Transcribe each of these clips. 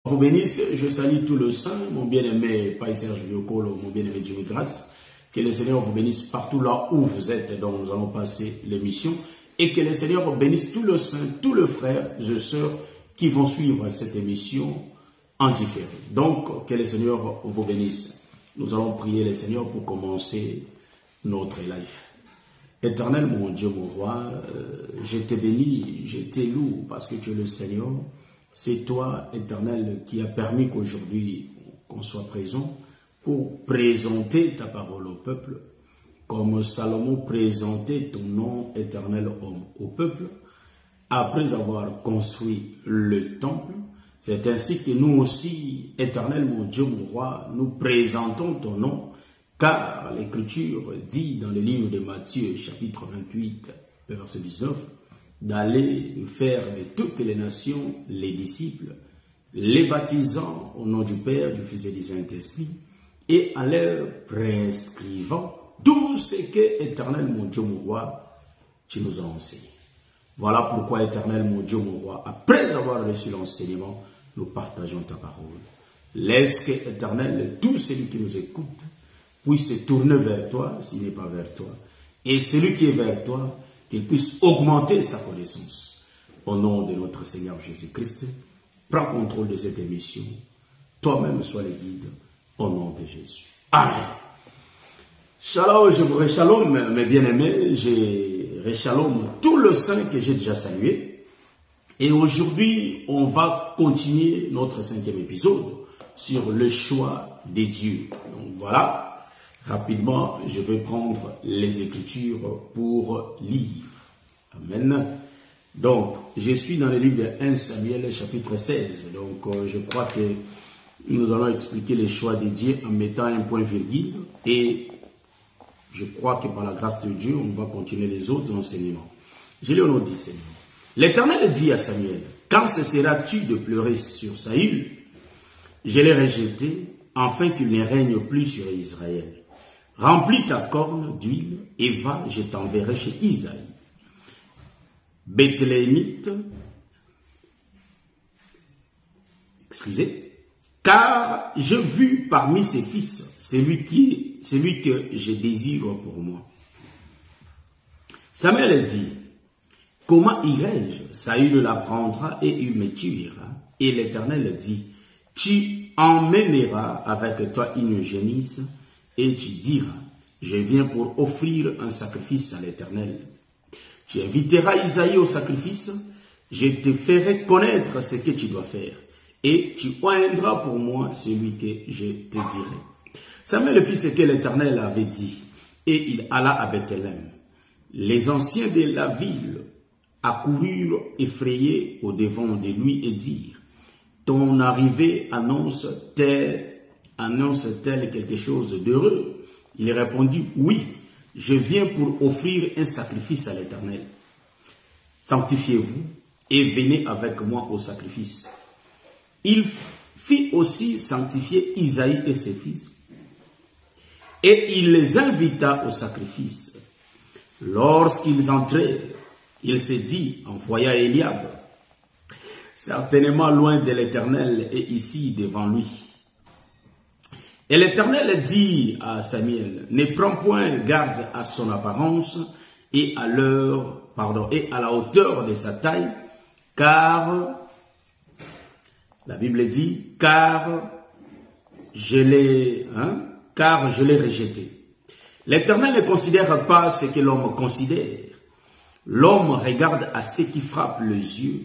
Vous bénisse, je salue tout le saint, mon bien-aimé Paï Serge Viocolo, mon bien-aimé Jimmy Grace. Que le Seigneur vous bénisse partout là où vous êtes, donc nous allons passer l'émission. Et que le Seigneur bénisse tout le saint, tous les frères et sœurs qui vont suivre cette émission en différé. Donc, que le Seigneur vous bénisse. Nous allons prier le Seigneur pour commencer notre life. Éternel, mon Dieu, mon roi, je te bénis, je te loue parce que tu es le Seigneur. C'est toi, Éternel, qui a permis qu'aujourd'hui qu'on soit présent pour présenter ta parole au peuple, comme Salomon présentait ton nom, Éternel homme, au peuple, après avoir construit le temple. C'est ainsi que nous aussi, Éternel, mon Dieu, mon roi, nous présentons ton nom, car l'Écriture dit dans le livre de Matthieu, chapitre 28, verset 19, d'aller faire de toutes les nations les disciples, les baptisant au nom du Père, du Fils et du Saint-Esprit, et en leur prescrivant tout ce que, Éternel, mon Dieu, mon roi, tu nous as enseigné. Voilà pourquoi, Éternel, mon Dieu, mon roi, après avoir reçu l'enseignement, nous partageons ta parole. Laisse que, Éternel, tout celui qui nous écoute puisse se tourner vers toi, s'il n'est pas vers toi. Et celui qui est vers toi, qu'il puisse augmenter sa connaissance. Au nom de notre Seigneur Jésus-Christ, prends contrôle de cette émission. Toi-même sois le guide. Au nom de Jésus. Amen. Shalom, je vous reshalom, mes bien-aimés. Je reshalom tout le saint que j'ai déjà salué. Et aujourd'hui, on va continuer notre 5e épisode sur le choix des dieux. Donc voilà. Rapidement, je vais prendre les Écritures pour lire. Amen. Donc, je suis dans le livre de 1 Samuel, chapitre 16. Donc, je crois que nous allons expliquer les choix de Dieu en mettant un point-virgule. Et je crois que par la grâce de Dieu, on va continuer les autres enseignements. Je lis au nom du Seigneur. L'Éternel dit à Samuel, « Quand cesseras-tu de pleurer sur Saül? Je l'ai rejeté, afin qu'il ne règne plus sur Israël. Remplis ta corne d'huile et va, je t'enverrai chez Isaïe. Bethléemite, car je vis parmi ses fils celui que je désire pour moi. » Samuel dit, « Comment irai-je? Saül l'apprendra et il me tuera. » Et l'Éternel dit, « Tu emmèneras avec toi une génisse, et tu diras, je viens pour offrir un sacrifice à l'Éternel. Tu inviteras Isaïe au sacrifice, je te ferai connaître ce que tu dois faire, et tu oindras pour moi celui que je te dirai. » Samuel fit ce que l'Éternel avait dit, et il alla à Bethléem. Les anciens de la ville accoururent effrayés au devant de lui et dirent, « Ton arrivée annonce-t-elle quelque chose d'heureux? » Il répondit, « Oui, je viens pour offrir un sacrifice à l'Éternel. Sanctifiez-vous et venez avec moi au sacrifice. » Il fit aussi sanctifier Isaïe et ses fils, et il les invita au sacrifice. Lorsqu'ils entrèrent, il se dit, en voyant Eliab, « Certainement loin de l'Éternel est ici devant lui. » Et l'Éternel dit à Samuel, « Ne prends point garde à son apparence et à la hauteur de sa taille, car, la Bible dit, car je l'ai rejeté. » L'Éternel ne considère pas ce que l'homme considère. L'homme regarde à ce qui frappe les yeux,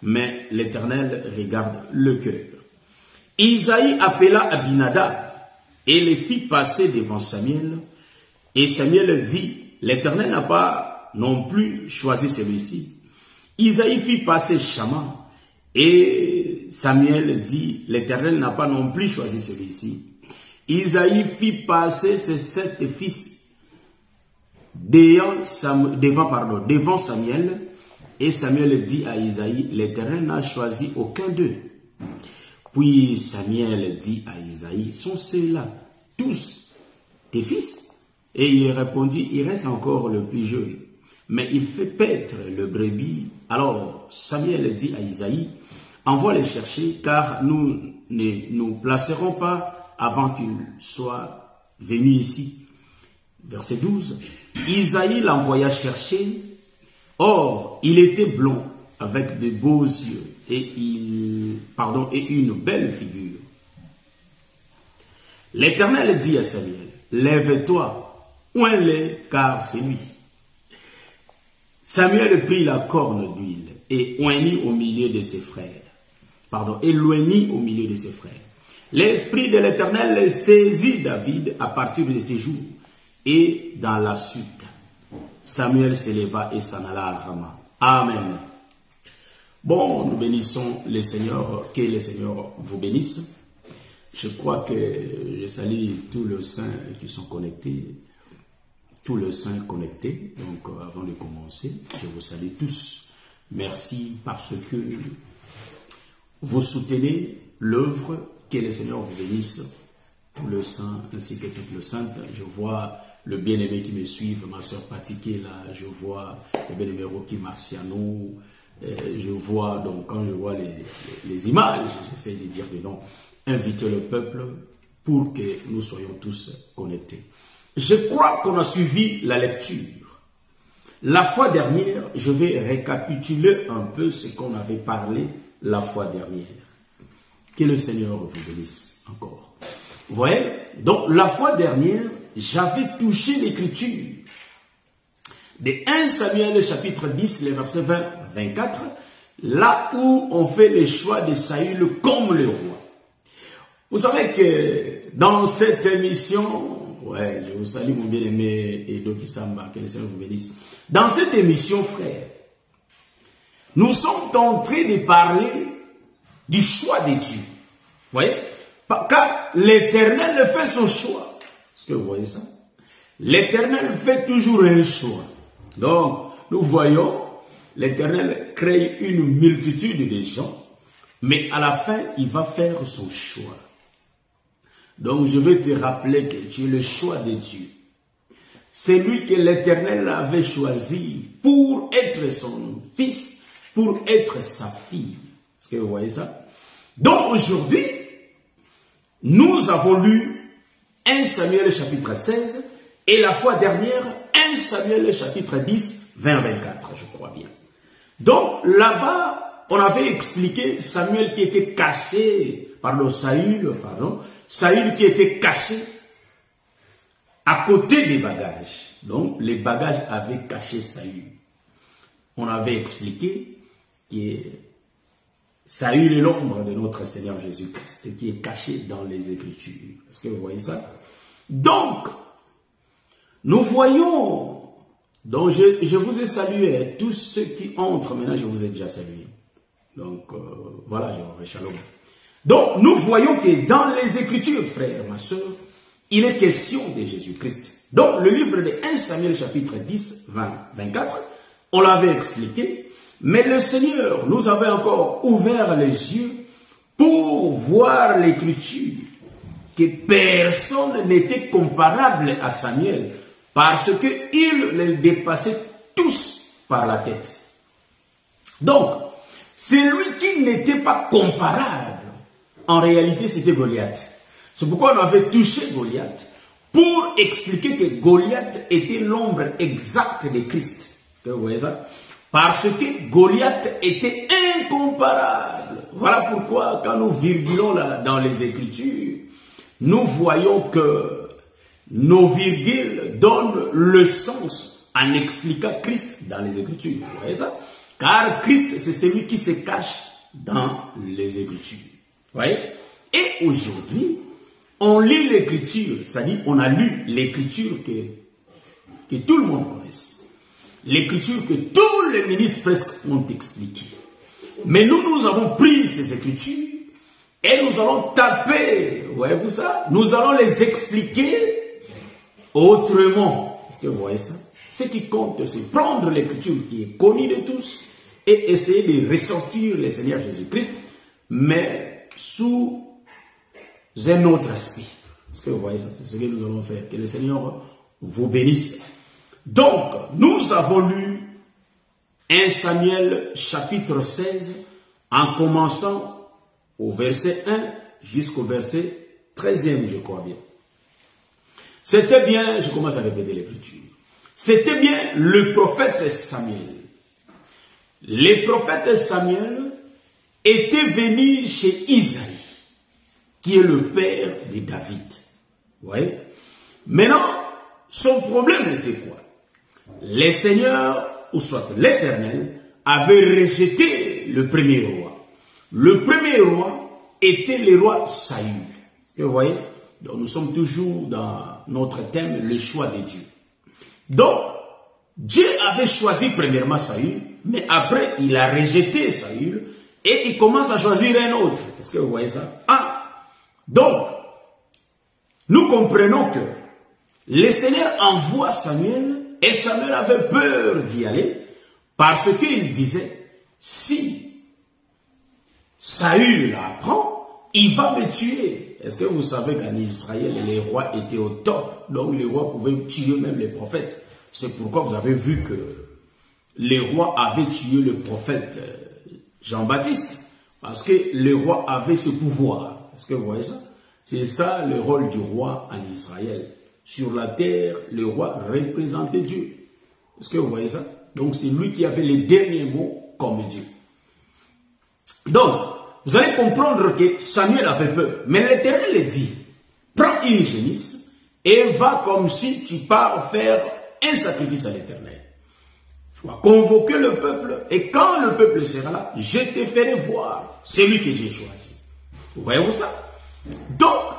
mais l'Éternel regarde le cœur. Isaïe appela Abinadab et les fit passer devant Samuel. Et Samuel dit, « L'Éternel n'a pas non plus choisi celui-ci. » Isaïe fit passer Shama. Et Samuel dit, « L'Éternel n'a pas non plus choisi celui-ci. » Isaïe fit passer ses 7 fils devant Samuel. Et Samuel dit à Isaïe, « L'Éternel n'a choisi aucun d'eux. » Puis Samuel dit à Isaïe, « Sont ceux-là tous tes fils? » Et il répondit, « Il reste encore le plus jeune, mais il fait paître le brebis. » Alors Samuel dit à Isaïe, « envoie les chercher, car nous ne nous placerons pas avant qu'ils soient venus ici. Verset 12. Isaïe l'envoya chercher. Or, il était blond, avec de beaux yeux, et une belle figure. L'Éternel dit à Samuel, lève-toi, oins-les, car c'est lui. Samuel prit la corne d'huile et oignit au milieu de ses frères. Éloignit au milieu de ses frères. L'esprit de l'Éternel saisit David à partir de ces jours. Et dans la suite, Samuel s'éleva et s'en alla à Rama. Amen. Bon, nous bénissons le Seigneur, que le Seigneur vous bénisse. Je crois que je salue tous les saints qui sont connectés. Tous les saints connectés. Donc, avant de commencer, je vous salue tous. Merci parce que vous soutenez l'œuvre. Que le Seigneur vous bénisse. Tous les saints ainsi que toutes les saintes. Je vois le bien-aimé qui me suit, ma soeur Pati qui est là. Je vois le bien-aimé Rocky Marciano. Je vois, donc, quand je vois les images, j'essaie de dire que non, inviter le peuple pour que nous soyons tous connectés. Je crois qu'on a suivi la lecture. La fois dernière, je vais récapituler un peu ce qu'on avait parlé la fois dernière. Que le Seigneur vous bénisse encore. Vous voyez? Donc, la fois dernière, j'avais touché l'écriture de 1 Samuel chapitre 10, les versets 20-24, là où on fait le choix de Saül comme le roi. Vous savez que dans cette émission, ouais, je vous salue mon bien-aimé Edo Kisamba, que le Seigneur vous bénisse. Dans cette émission, frère, nous sommes en train de parler du choix de Dieu. Vous voyez? Car l'Éternel fait son choix. Est-ce que vous voyez ça? L'Éternel fait toujours un choix. Donc, nous voyons, l'Éternel crée une multitude de gens, mais à la fin, il va faire son choix. Donc, je vais te rappeler que tu es le choix de Dieu. C'est lui que l'Éternel avait choisi pour être son fils, pour être sa fille. Est-ce que vous voyez ça? Donc, aujourd'hui, nous avons lu 1 Samuel chapitre 16 et la fois dernière 1 Samuel chapitre 10, 20-24, je crois bien. Donc là-bas, on avait expliqué Samuel qui était caché, Saül qui était caché à côté des bagages. Donc les bagages avaient caché Saül. On avait expliqué que Saül est l'ombre de notre Seigneur Jésus-Christ qui est caché dans les Écritures. Est-ce que vous voyez ça? Donc, nous voyons, donc je vous ai salué, tous ceux qui entrent, maintenant je vous ai déjà salué. Donc, voilà, je vous remercie, shalom. Donc, nous voyons que dans les Écritures, frère, ma soeur, il est question de Jésus-Christ. Donc, le livre de 1 Samuel chapitre 10, 20-24, on l'avait expliqué. Mais le Seigneur nous avait encore ouvert les yeux pour voir l'écriture, que personne n'était comparable à Samuel, parce qu'ils les dépassaient tous par la tête. Donc, celui qui n'était pas comparable, en réalité c'était Goliath. C'est pourquoi on avait touché Goliath, pour expliquer que Goliath était l'ombre exacte de Christ. Est-ce que vous voyez ça? Parce que Goliath était incomparable. Voilà pourquoi, quand nous virgulons là dans les Écritures, nous voyons que nos virgules donnent le sens en expliquant Christ dans les Écritures. Vous voyez ça? Car Christ, c'est celui qui se cache dans les Écritures. Vous voyez? Et aujourd'hui, on lit l'Écriture, c'est-à-dire on a lu l'Écriture que tout le monde connaisse. L'écriture que tous les ministres presque ont expliqué. Mais nous avons pris ces écritures et nous allons taper, voyez-vous ça? Nous allons les expliquer autrement. Est-ce que vous voyez ça? Ce qui compte, c'est prendre l'écriture qui est connue de tous et essayer de ressortir le Seigneur Jésus-Christ, mais sous un autre aspect. Est-ce que vous voyez ça? C'est ce que nous allons faire. Que le Seigneur vous bénisse. Donc, nous avons lu 1 Samuel chapitre 16 en commençant au verset 1 jusqu'au verset 13e, je crois bien. C'était bien, je commence à répéter l'écriture, c'était bien le prophète Samuel. Les prophètes Samuel étaient venus chez Isaïe, qui est le père de David. Vous voyez? Maintenant, son problème était quoi? Les seigneurs, ou soit l'Éternel, avaient rejeté le premier roi. Le premier roi était le roi Saül. Est-ce que vous voyez? Donc nous sommes toujours dans notre thème, le choix de Dieu. Donc, Dieu avait choisi premièrement Saül, mais après il a rejeté Saül et il commence à choisir un autre. Est-ce que vous voyez ça? Ah! Donc, nous comprenons que le Seigneur envoie Samuel et Samuel avait peur d'y aller parce qu'il disait, si Saül l'apprend, il va me tuer. Est-ce que vous savez qu'en Israël, les rois étaient au top, donc les rois pouvaient tuer même les prophètes. C'est pourquoi vous avez vu que les rois avaient tué le prophète Jean-Baptiste, parce que les rois avaient ce pouvoir. Est-ce que vous voyez ça? C'est ça le rôle du roi en Israël. Sur la terre, le roi représentait Dieu. Est-ce que vous voyez ça? Donc c'est lui qui avait les derniers mots comme Dieu. Donc, vous allez comprendre que Samuel avait peur. Mais l'Éternel dit, prends une génisse et va comme si tu pars faire un sacrifice à l'Éternel. Tu vas convoquer le peuple et quand le peuple sera là, je te ferai voir celui que j'ai choisi. Vous voyez ça? Donc,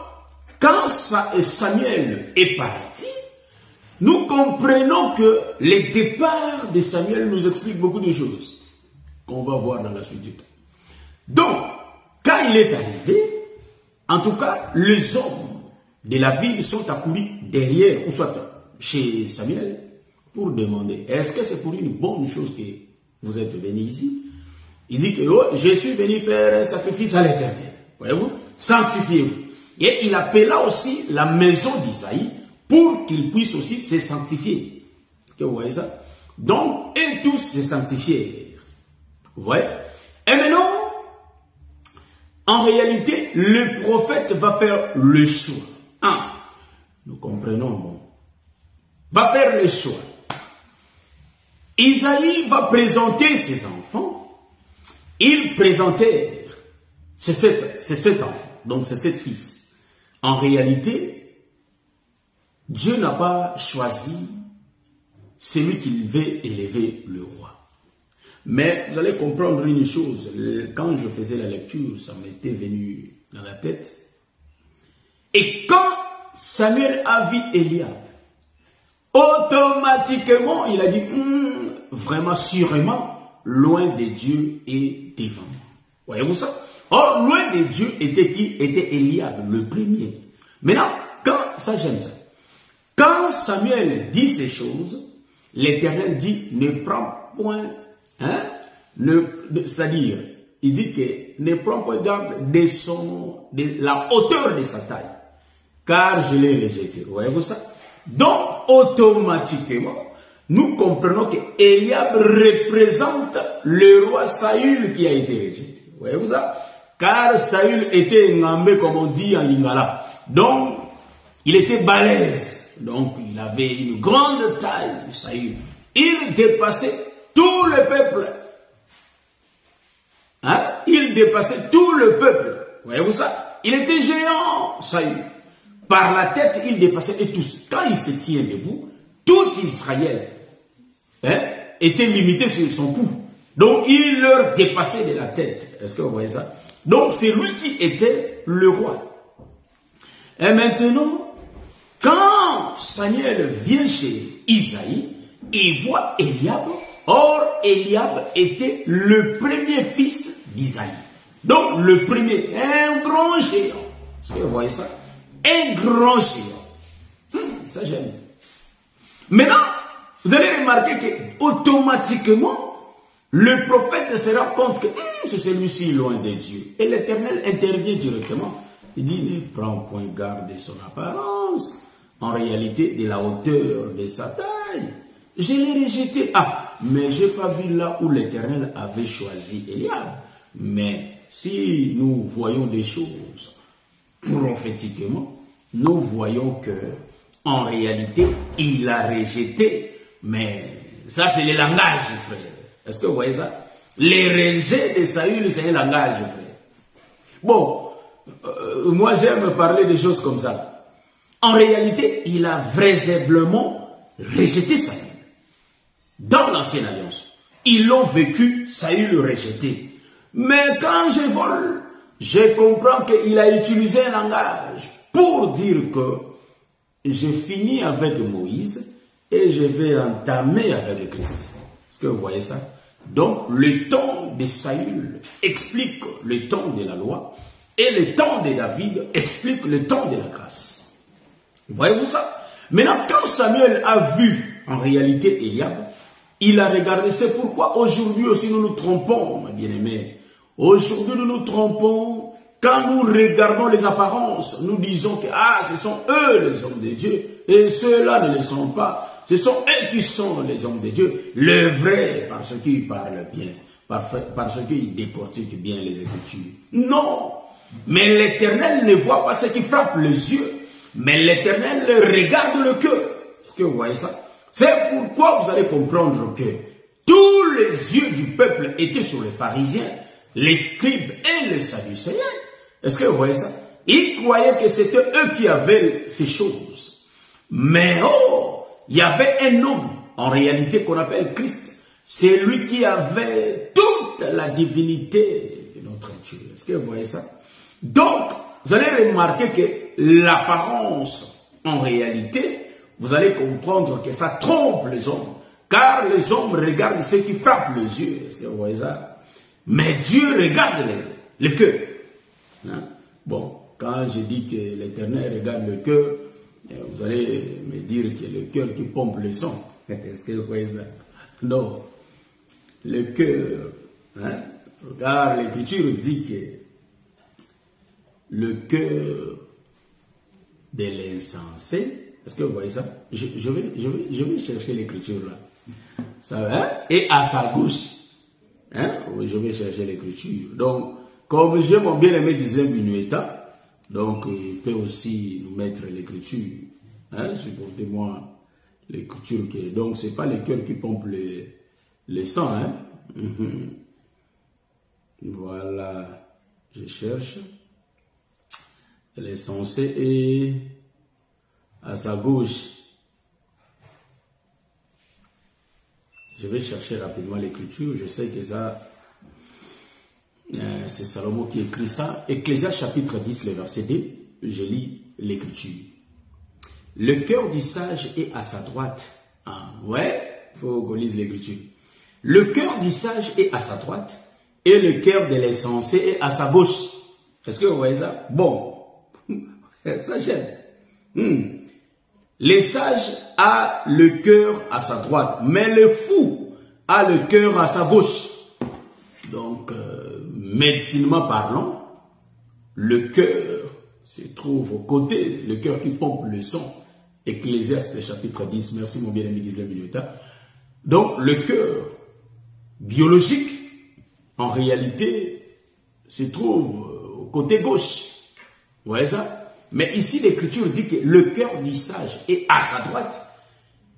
quand Samuel est parti, nous comprenons que le départ de Samuel nous explique beaucoup de choses qu'on va voir dans la suite du temps. Donc, quand il est arrivé, en tout cas, les hommes de la ville sont accourus derrière, ou soit chez Samuel, pour demander, est-ce que c'est pour une bonne chose que vous êtes venu ici? Il dit que oh, je suis venu faire un sacrifice à l'Éternel. Voyez-vous? Sanctifiez-vous. Et il appela aussi la maison d'Isaïe pour qu'il puisse aussi se sanctifier. Que vous voyez ça? Donc, et tous se sanctifièrent. Vous voyez? Et maintenant, en réalité, le prophète va faire le choix. Ah, nous comprenons, bon. Va faire le choix. Isaïe va présenter ses enfants. Ils présentèrent. C'est sept enfants. Donc, c'est 7 fils. En réalité, Dieu n'a pas choisi celui qu'il veut élever le roi. Mais vous allez comprendre une chose. Quand je faisais la lecture, ça m'était venu dans la tête. Et quand Samuel a vu Eliab, automatiquement, il a dit, vraiment, sûrement, loin de Dieu et devant moi. Voyez-vous ça? Or, loin de Dieu était qui? Était Eliab, le premier. Maintenant, ça j'aime ça. Quand Samuel dit ces choses, l'Éternel dit, ne prends point, c'est-à-dire, il dit que ne prends point garde de la hauteur de sa taille, car je l'ai rejeté. Voyez-vous ça? Donc, automatiquement, nous comprenons que Eliab représente le roi Saül qui a été rejeté. Voyez-vous ça? Car Saül était ngambé, comme on dit en lingala. Donc, il était balèze. Donc, il avait une grande taille, Saül. Il dépassait tout le peuple. Il dépassait tout le peuple. Voyez-vous ça? Il était géant, Saül. Par la tête, il dépassait et tous. Quand il se tient debout, tout Israël était limité sur son cou. Donc, il leur dépassait de la tête. Est-ce que vous voyez ça? Donc, c'est lui qui était le roi. Et maintenant, quand Samuel vient chez Isaïe, il voit Eliab. Or, Eliab était le premier fils d'Isaïe. Donc, le premier, un grand géant. Est-ce que vous voyez ça? Un grand géant. Ça, j'aime. Maintenant, vous allez remarquer que automatiquement, le prophète se rend compte que c'est celui-ci loin de Dieu. Et l'Éternel intervient directement. Il dit, ne prends point garde de son apparence. En réalité, de la hauteur de sa taille. Je l'ai rejeté. Ah, mais je n'ai pas vu là où l'Éternel avait choisi Eliab. Mais si nous voyons des choses prophétiquement, nous voyons que en réalité, il a rejeté. Mais ça, c'est le langage, frère. Est-ce que vous voyez ça? Les rejets de Saül, c'est un langage, frère. Bon, moi j'aime parler des choses comme ça. En réalité, il a vraisemblablement rejeté Saül. Dans l'ancienne alliance, ils l'ont vécu, Saül le rejeté. Mais quand je vole, je comprends qu'il a utilisé un langage pour dire que je finis avec Moïse et je vais entamer avec le Christ. Est-ce que vous voyez ça? Donc, le temps de Saül explique le temps de la loi et le temps de David explique le temps de la grâce. Voyez-vous ça? Maintenant, quand Samuel a vu en réalité Eliab, il a regardé. C'est pourquoi aujourd'hui aussi nous nous trompons, mes bien-aimés. Aujourd'hui nous nous trompons. Quand nous regardons les apparences, nous disons que ce sont eux les hommes de Dieu et ceux-là ne le sont pas. Ce sont eux qui sont les hommes de Dieu, le vrai, parce qu'ils parlent bien, parce qu'ils décortiquent bien les Écritures. Non, mais l'Éternel ne voit pas ce qui frappe les yeux, mais l'Éternel regarde le cœur. Est-ce que vous voyez ça? C'est pourquoi vous allez comprendre que tous les yeux du peuple étaient sur les pharisiens, les scribes et les sadducéens. Est-ce que vous voyez ça? Ils croyaient que c'était eux qui avaient ces choses. Mais il y avait un homme, en réalité, qu'on appelle Christ. C'est lui qui avait toute la divinité de notre Dieu. Est-ce que vous voyez ça? Donc, vous allez remarquer que l'apparence, en réalité, vous allez comprendre que ça trompe les hommes. Car les hommes regardent ce qui frappe les yeux. Est-ce que vous voyez ça? Mais Dieu regarde le cœur. Hein? Bon, quand je dis que l'Éternel regarde le cœur, vous allez me dire que le cœur qui pompe le sang. Est-ce que vous voyez ça? Non. Le cœur, hein? Car l'Écriture dit que le cœur de l'insensé, est-ce que vous voyez ça? Je vais chercher l'Écriture là. Ça, hein? Et à sa gauche, hein? Je vais chercher l'Écriture. Donc, comme j'ai mon bien-aimé Gisèle Minueta, donc il peut aussi nous mettre l'Écriture. Hein? Supportez-moi l'Écriture. Donc, ce n'est pas le cœur qui pompe le sang. Hein? Voilà. Je cherche. L'insensé est à sa gauche. Je vais chercher rapidement l'Écriture. Je sais que ça... c'est Salomon qui écrit ça. Ecclésiaste chapitre 10, le verset 2, je lis l'Écriture. Le cœur du sage est à sa droite. Ah, ouais, il faut qu'on lise l'Écriture. Le cœur du sage est à sa droite et le cœur de l'insensé est à sa gauche. Est-ce que vous voyez ça? Bon, ça j'aime. Le sage a le cœur à sa droite, mais le fou a le cœur à sa gauche. Donc, médicinement parlant, le cœur se trouve au côté, le cœur qui pompe le sang. Ecclésiaste chapitre 10, merci mon bien-aimé Gisèle Minueta. Donc, le cœur biologique, en réalité, se trouve au côté gauche. Vous voyez ça? Mais ici, l'Écriture dit que le cœur du sage est à sa droite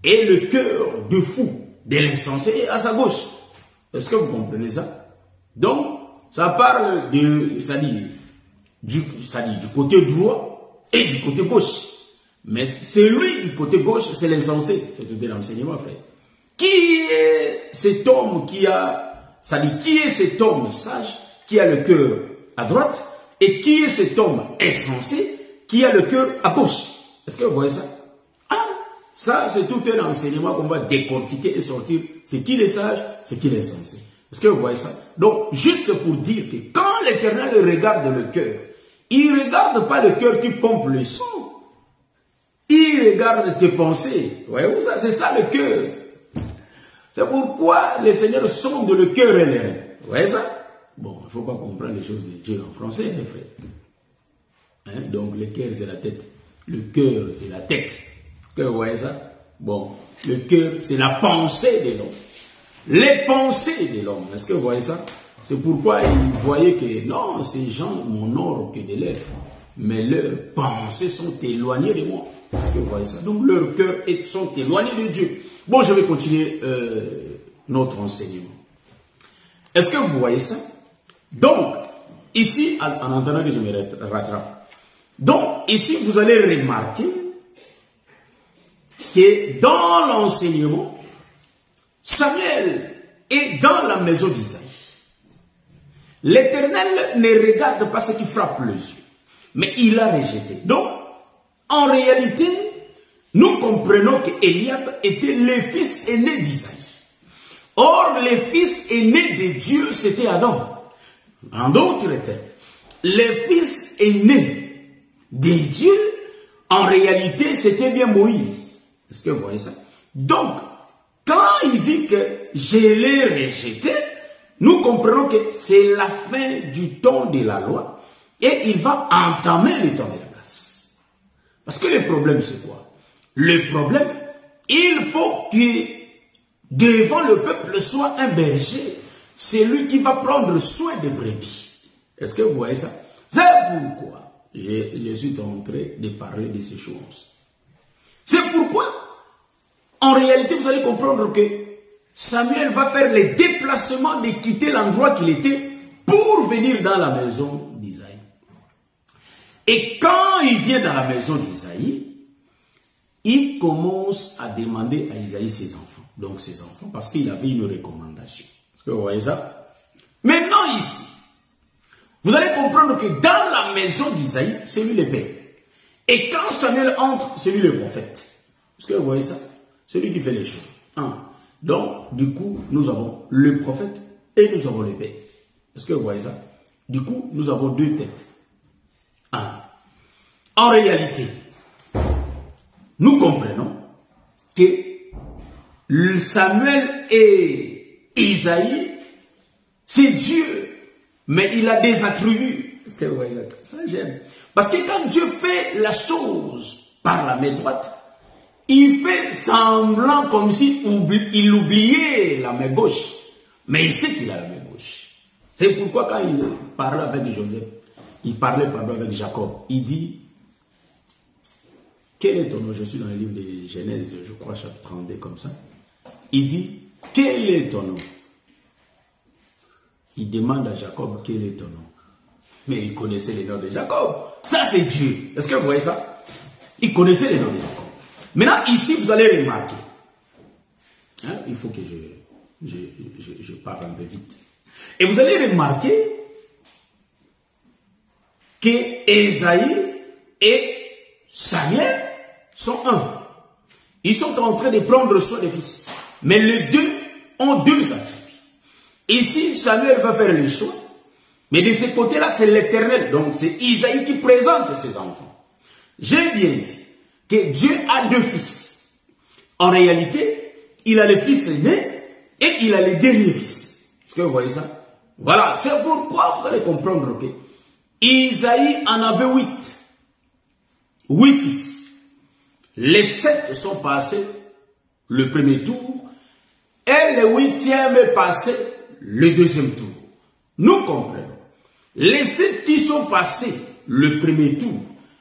et le cœur du fou, de l'insensé, est à sa gauche. Est-ce que vous comprenez ça? Donc, ça parle du côté droit et du côté gauche. Mais celui du côté gauche, c'est l'insensé. C'est tout l'enseignement, frère. Qui est cet homme qui est cet homme sage qui a le cœur à droite et qui est cet homme insensé qui a le cœur à gauche? Est-ce que vous voyez ça? Ça, c'est tout un enseignement qu'on va décortiquer et sortir. C'est qui les sages, c'est qui les insensés. Est-ce que vous voyez ça? Donc, juste pour dire que quand l'Éternel regarde le cœur, il ne regarde pas le cœur qui pompe le sang. Il regarde tes pensées. Voyez-vous ça? C'est ça le cœur. C'est pourquoi les seigneurs sondent le cœur et les reins. Vous voyez ça? Bon, il ne faut pas comprendre les choses de Dieu en français, mes frères. Hein? Donc, le cœur, c'est la tête. Le cœur, c'est la tête. Est-ce que vous voyez ça? Bon, le cœur, c'est la pensée de l'homme. Les pensées de l'homme. Est-ce que vous voyez ça? C'est pourquoi ils voyaient que non, ces gens m'honorent que des lèvres, mais leurs pensées sont éloignées de moi. Est-ce que vous voyez ça? Donc leurs cœurs sont éloignés de Dieu. Bon, je vais continuer notre enseignement. Est-ce que vous voyez ça? Donc, ici, en entendant que je me rattrape, donc ici, vous allez remarquer que dans l'enseignement, Samuel est dans la maison d'Isaïe. L'Éternel ne regarde pas ce qui frappe les yeux, mais il a rejeté. Donc, en réalité, nous comprenons qu'Éliab était le fils aîné d'Isaïe. Or, le fils aîné de Dieu, c'était Adam. En d'autres termes, le fils aîné de Dieu, en réalité, c'était bien Moïse. Est-ce que vous voyez ça? Donc, quand il dit que je l'ai rejeté, nous comprenons que c'est la fin du temps de la loi et il va entamer le temps de la grâce. Parce que le problème, c'est quoi? Le problème, il faut que devant le peuple soit un berger. C'est lui qui va prendre soin des brebis. Est-ce que vous voyez ça? C'est pourquoi je suis en train de parler de ces choses. C'est pourquoi, en réalité, vous allez comprendre que Samuel va faire le déplacement de quitter l'endroit qu'il était pour venir dans la maison d'Isaïe. Et quand il vient dans la maison d'Isaïe, il commence à demander à Isaïe ses enfants. Donc ses enfants, parce qu'il avait une recommandation. Est-ce que vous voyez ça? Maintenant ici, vous allez comprendre que dans la maison d'Isaïe, c'est lui le père. Et quand Samuel entre, c'est lui le prophète. Est-ce que vous voyez ça? C'est lui qui fait les choses. Donc, du coup, nous avons le prophète et nous avons le père. Est-ce que vous voyez ça? Du coup, nous avons deux têtes. En réalité, nous comprenons que Samuel et Isaïe, c'est Dieu, mais il a des attributs. Est-ce que vous voyez ça? Ça j'aime. Parce que quand Dieu fait la chose par la main droite, il fait semblant comme si il oubliait la main gauche. Mais il sait qu'il a la main gauche. C'est pourquoi quand il parlait avec Joseph, il parlait avec Jacob, il dit, quel est ton nom? Je suis dans le livre de Genèse, je crois, chapitre 32, comme ça. Il dit, quel est ton nom? Il demande à Jacob, quel est ton nom? Mais il connaissait les noms de Jacob. Ça, c'est Dieu. Est-ce que vous voyez ça? Il connaissait les noms de Jacob. Maintenant, ici, vous allez remarquer. Il faut que je parle un peu vite. Et vous allez remarquer que Esaïe et Samuel sont un. Ils sont en train de prendre soin des fils. Mais les deux ont deux attributs. Ici, Samuel va faire le choix. Mais de ce côté-là, c'est l'Éternel. Donc, c'est Isaïe qui présente ses enfants. J'ai bien dit que Dieu a deux fils. En réalité, il a le fils aîné et il a le dernier fils. Est-ce que vous voyez ça? Voilà, c'est pourquoi vous allez comprendre que Isaïe en avait 8. 8 fils. Les 7 sont passés le premier tour et le 8e est passé le deuxième tour. Nous comprenons. Les 7 qui sont passés le premier tour,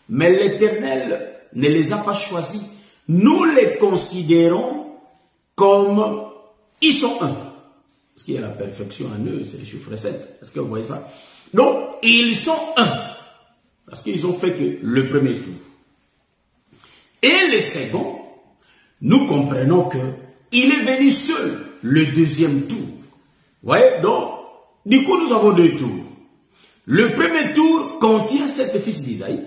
mais l'Éternel ne les a pas choisis. Nous les considérons comme ils sont un. Parce qu'il y a la perfection en eux, c'est le chiffre 7. Est-ce que vous voyez ça? Donc, ils sont un. Parce qu'ils ont fait que le premier tour. Et le second, nous comprenons que il est venu seul le deuxième tour. Vous voyez? Donc, du coup, nous avons deux tours. Le premier tour contient 7 fils d'Isaïe.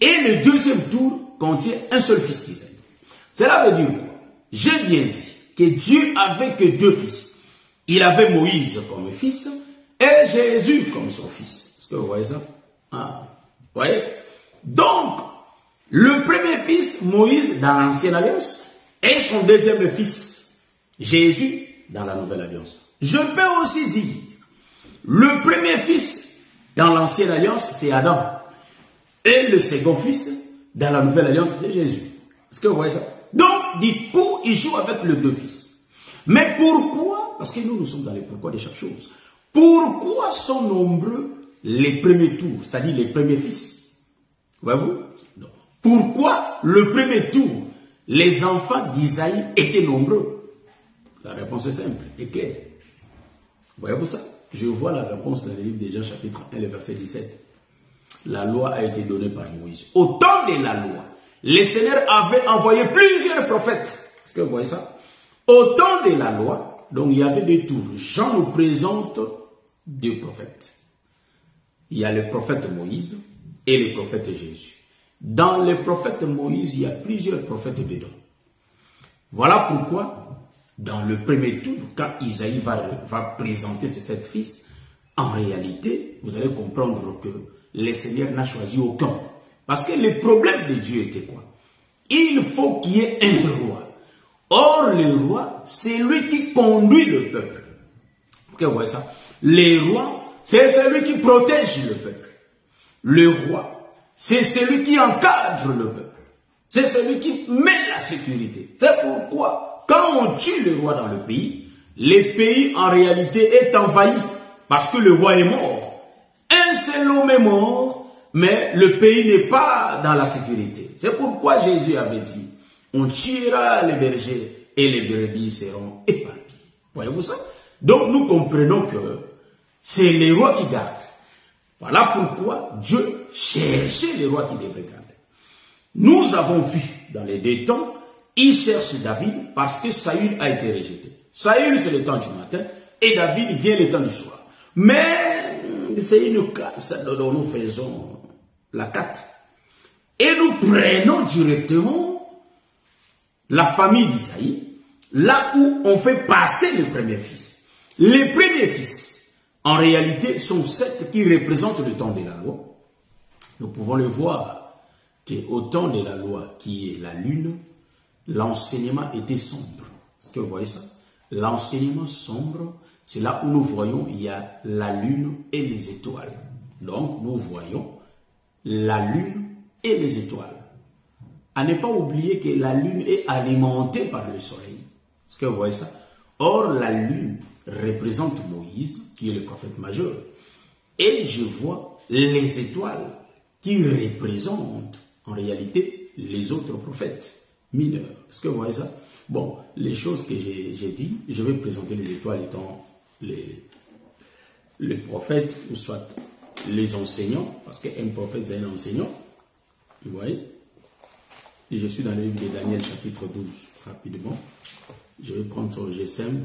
Et le deuxième tour contient un seul fils d'Isaïe. Cela veut dire quoi? J'ai bien dit que Dieu avait que 2 fils. Il avait Moïse comme fils et Jésus comme son fils. Est-ce que vous voyez ça? Vous voyez? Donc, le premier fils, Moïse, dans l'Ancienne Alliance, et son deuxième fils, Jésus, dans la Nouvelle Alliance. Je peux aussi dire, le premier fils, dans l'Ancienne Alliance, c'est Adam. Et le second fils, dans la Nouvelle Alliance, c'est Jésus. Est-ce que vous voyez ça? Donc, du coup, il joue avec les 2 fils. Mais pourquoi? Parce que nous sommes dans les pourquoi de chaque chose. Pourquoi sont nombreux les premiers tours, c'est-à-dire les premiers fils? Voyez-vous? Pourquoi le premier tour, les enfants d'Isaïe étaient nombreux? La réponse est simple et claire. Voyez-vous ça? Je vois la réponse dans le livre de Jean chapitre 1, le verset 17. La loi a été donnée par Moïse. Au temps de la loi, le Seigneur avait envoyé plusieurs prophètes. Est-ce que vous voyez ça? Au temps de la loi, donc il y avait des tours. Jean nous présente deux prophètes. Il y a le prophète Moïse et le prophète Jésus. Dans le prophète Moïse, il y a plusieurs prophètes dedans. Voilà pourquoi, dans le premier tour, quand Isaïe va présenter ses 7 fils, en réalité, vous allez comprendre que le Seigneur n'a choisi aucun. Parce que le problème de Dieu était quoi? Il faut qu'il y ait un roi. Or, le roi, c'est lui qui conduit le peuple. Vous voyez ça? Le roi, c'est celui qui protège le peuple. Le roi, c'est celui qui encadre le peuple. C'est celui qui met la sécurité. C'est pourquoi, quand on tue le roi dans le pays en réalité est envahi. Parce que le roi est mort. Un seul homme est mort, mais le pays n'est pas dans la sécurité. C'est pourquoi Jésus avait dit, on tuera les bergers et les brebis seront épargnés. Voyez-vous ça? Donc nous comprenons que c'est les rois qui gardent. Voilà pourquoi Dieu cherchait les rois qui devraient garder. Nous avons vu dans les 2 temps, il cherche David parce que Saül a été rejeté. Saül, c'est le temps du matin et David vient le temps du soir. Mais c'est une classe dont nous faisons la 4. Et nous prenons directement la famille d'Isaïe, là où on fait passer le premier fils. Les premiers fils, en réalité, sont 7 qui représentent le temps de la loi. Nous pouvons le voir qu'au temps de la loi, qui est la lune, l'enseignement était sombre. Est-ce que vous voyez ça? L'enseignement sombre, c'est là où nous voyons, il y a la lune et les étoiles. Donc, nous voyons la lune et les étoiles. À ne pas oublier que la lune est alimentée par le soleil. Est-ce que vous voyez ça? Or, la lune représente Moïse, qui est le prophète majeur. Et je vois les étoiles qui représentent en réalité les autres prophètes mineurs. Est-ce que vous voyez ça? Bon, les choses que j'ai dit, je vais présenter les étoiles étant les prophètes ou soit les enseignants, parce qu'un prophète c'est un enseignant. Vous voyez? Et je suis dans le livre de Daniel chapitre 12, rapidement. Je vais prendre son GSM,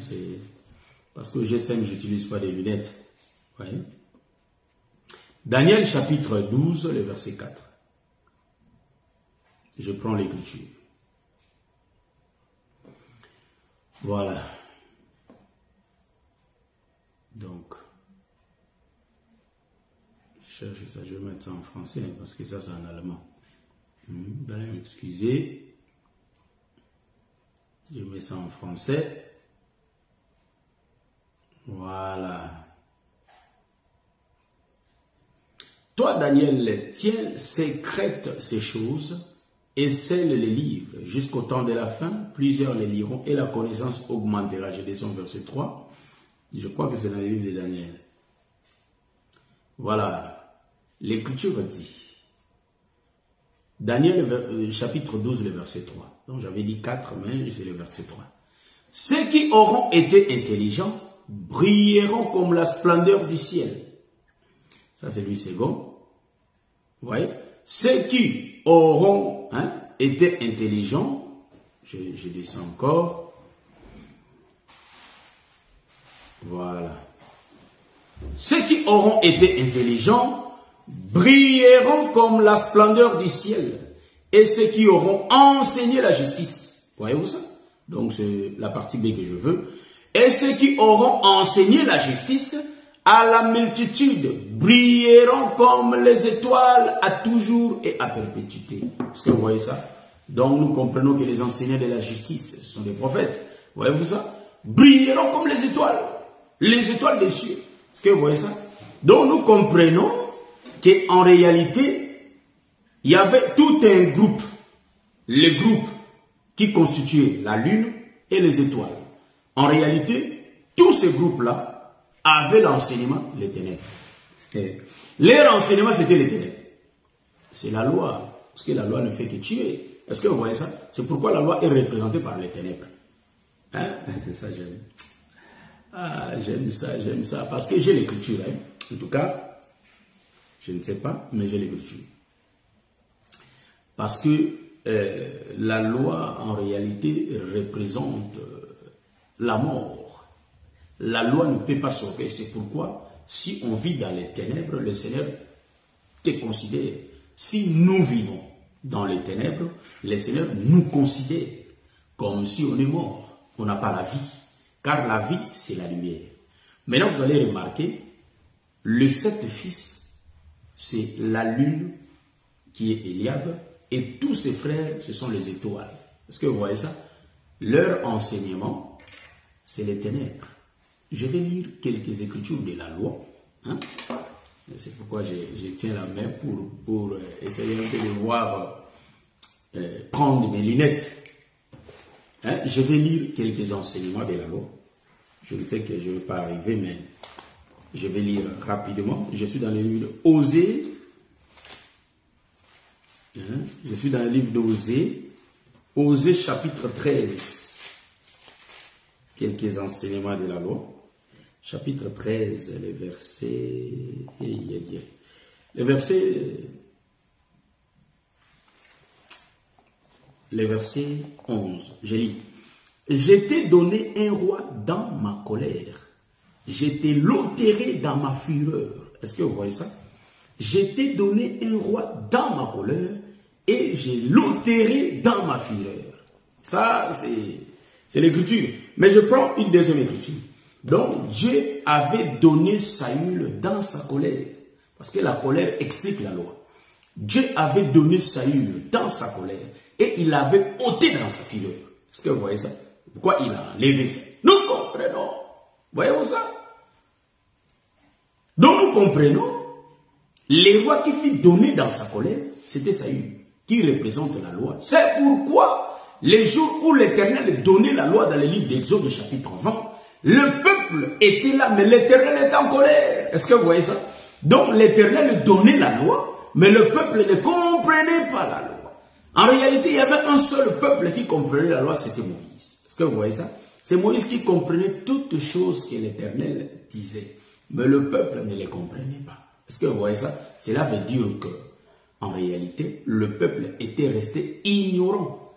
parce que GSM, je n'utilise pas des lunettes. Vous voyez? Daniel chapitre 12, le verset 4. Je prends l'écriture. Voilà. Donc, je cherche ça, je vais mettre ça en français, parce que ça c'est en allemand. Vous allez m'excuser. Je mets ça en français. Voilà. Toi, Daniel, tiens, sécrète ces choses et scelle les livres. Jusqu'au temps de la fin, plusieurs les liront et la connaissance augmentera. Je descends verset 3. Je crois que c'est dans le livre de Daniel. Voilà. L'Écriture dit. Daniel, chapitre 12, le verset 3. Donc j'avais dit 4, mais c'est le verset 3. Ceux qui auront été intelligents brilleront comme la splendeur du ciel. Ça, c'est lui second. Vous voyez? Ceux qui auront été intelligents, je descends encore. Voilà. Ceux qui auront été intelligents brilleront comme la splendeur du ciel. Et ceux qui auront enseigné la justice. Voyez-vous ça? Donc, c'est la partie B que je veux. Et ceux qui auront enseigné la justice à la multitude brilleront comme les étoiles à toujours et à perpétuité. Est-ce que vous voyez ça? Donc, nous comprenons que les enseignants de la justice, ce sont des prophètes. Voyez-vous ça? Brilleront comme les étoiles des cieux. Est-ce que vous voyez ça? Donc, nous comprenons qu'en réalité, il y avait tout un groupe, les groupes qui constituaient la lune et les étoiles. En réalité, tous ces groupes-là avait l'enseignement, les ténèbres. Leur enseignement, c'était les ténèbres. C'est la loi. Parce que la loi ne fait que tuer. Est-ce que vous voyez ça? C'est pourquoi la loi est représentée par les ténèbres. Hein? Ça, j'aime. Ah, j'aime ça. Parce que j'ai l'écriture. Hein? En tout cas, je ne sais pas, mais j'ai l'écriture. Parce que la loi, en réalité, représente la mort. La loi ne peut pas sauver. C'est pourquoi, si on vit dans les ténèbres, le Seigneur te considère. Si nous vivons dans les ténèbres, le Seigneur nous considère comme si on est mort. On n'a pas la vie. Car la vie, c'est la lumière. Maintenant, vous allez remarquer, le sept fils, c'est la lune qui est Eliab, et tous ses frères, ce sont les étoiles. Est-ce que vous voyez ça? Leur enseignement, c'est les ténèbres. Je vais lire quelques écritures de la loi. Hein? C'est pourquoi je tiens la main pour essayer un peu de voir, prendre mes lunettes. Hein? Je vais lire quelques enseignements de la loi. Je ne sais que je ne vais pas arriver, mais je vais lire rapidement. Je suis dans le livre d'Osée. Je suis dans le livre d'Osée. Osée chapitre 13. Quelques enseignements de la loi. Chapitre 13, les versets... Les versets 11. Je lis. Je t'ai donné un roi dans ma colère. Je t'ai lotéré dans ma fureur. Est-ce que vous voyez ça? Je t'ai donné un roi dans ma colère et j'ai lotéré dans ma fureur. Ça, c'est l'écriture. Mais je prends une deuxième écriture. Donc, Dieu avait donné Saül dans sa colère. Parce que la colère explique la loi. Dieu avait donné Saül dans sa colère et il l'avait ôté dans sa fureur. Est-ce que vous voyez ça? Pourquoi il a enlevé ça? Nous comprenons. Voyez-vous ça? Donc nous comprenons, les rois qui fut donné dans sa colère, c'était Saül, qui représente la loi. C'est pourquoi, les jours où l'Éternel donnait la loi dans le livre d'Exode chapitre 20, le peuple était là, mais l'Éternel était en colère. Est-ce que vous voyez ça? Donc l'Éternel donnait la loi, mais le peuple ne comprenait pas la loi. En réalité, il y avait un seul peuple qui comprenait la loi, c'était Moïse. Est-ce que vous voyez ça? C'est Moïse qui comprenait toutes choses que l'Éternel disait. Mais le peuple ne les comprenait pas. Est-ce que vous voyez ça? Cela veut dire que, en réalité, le peuple était resté ignorant.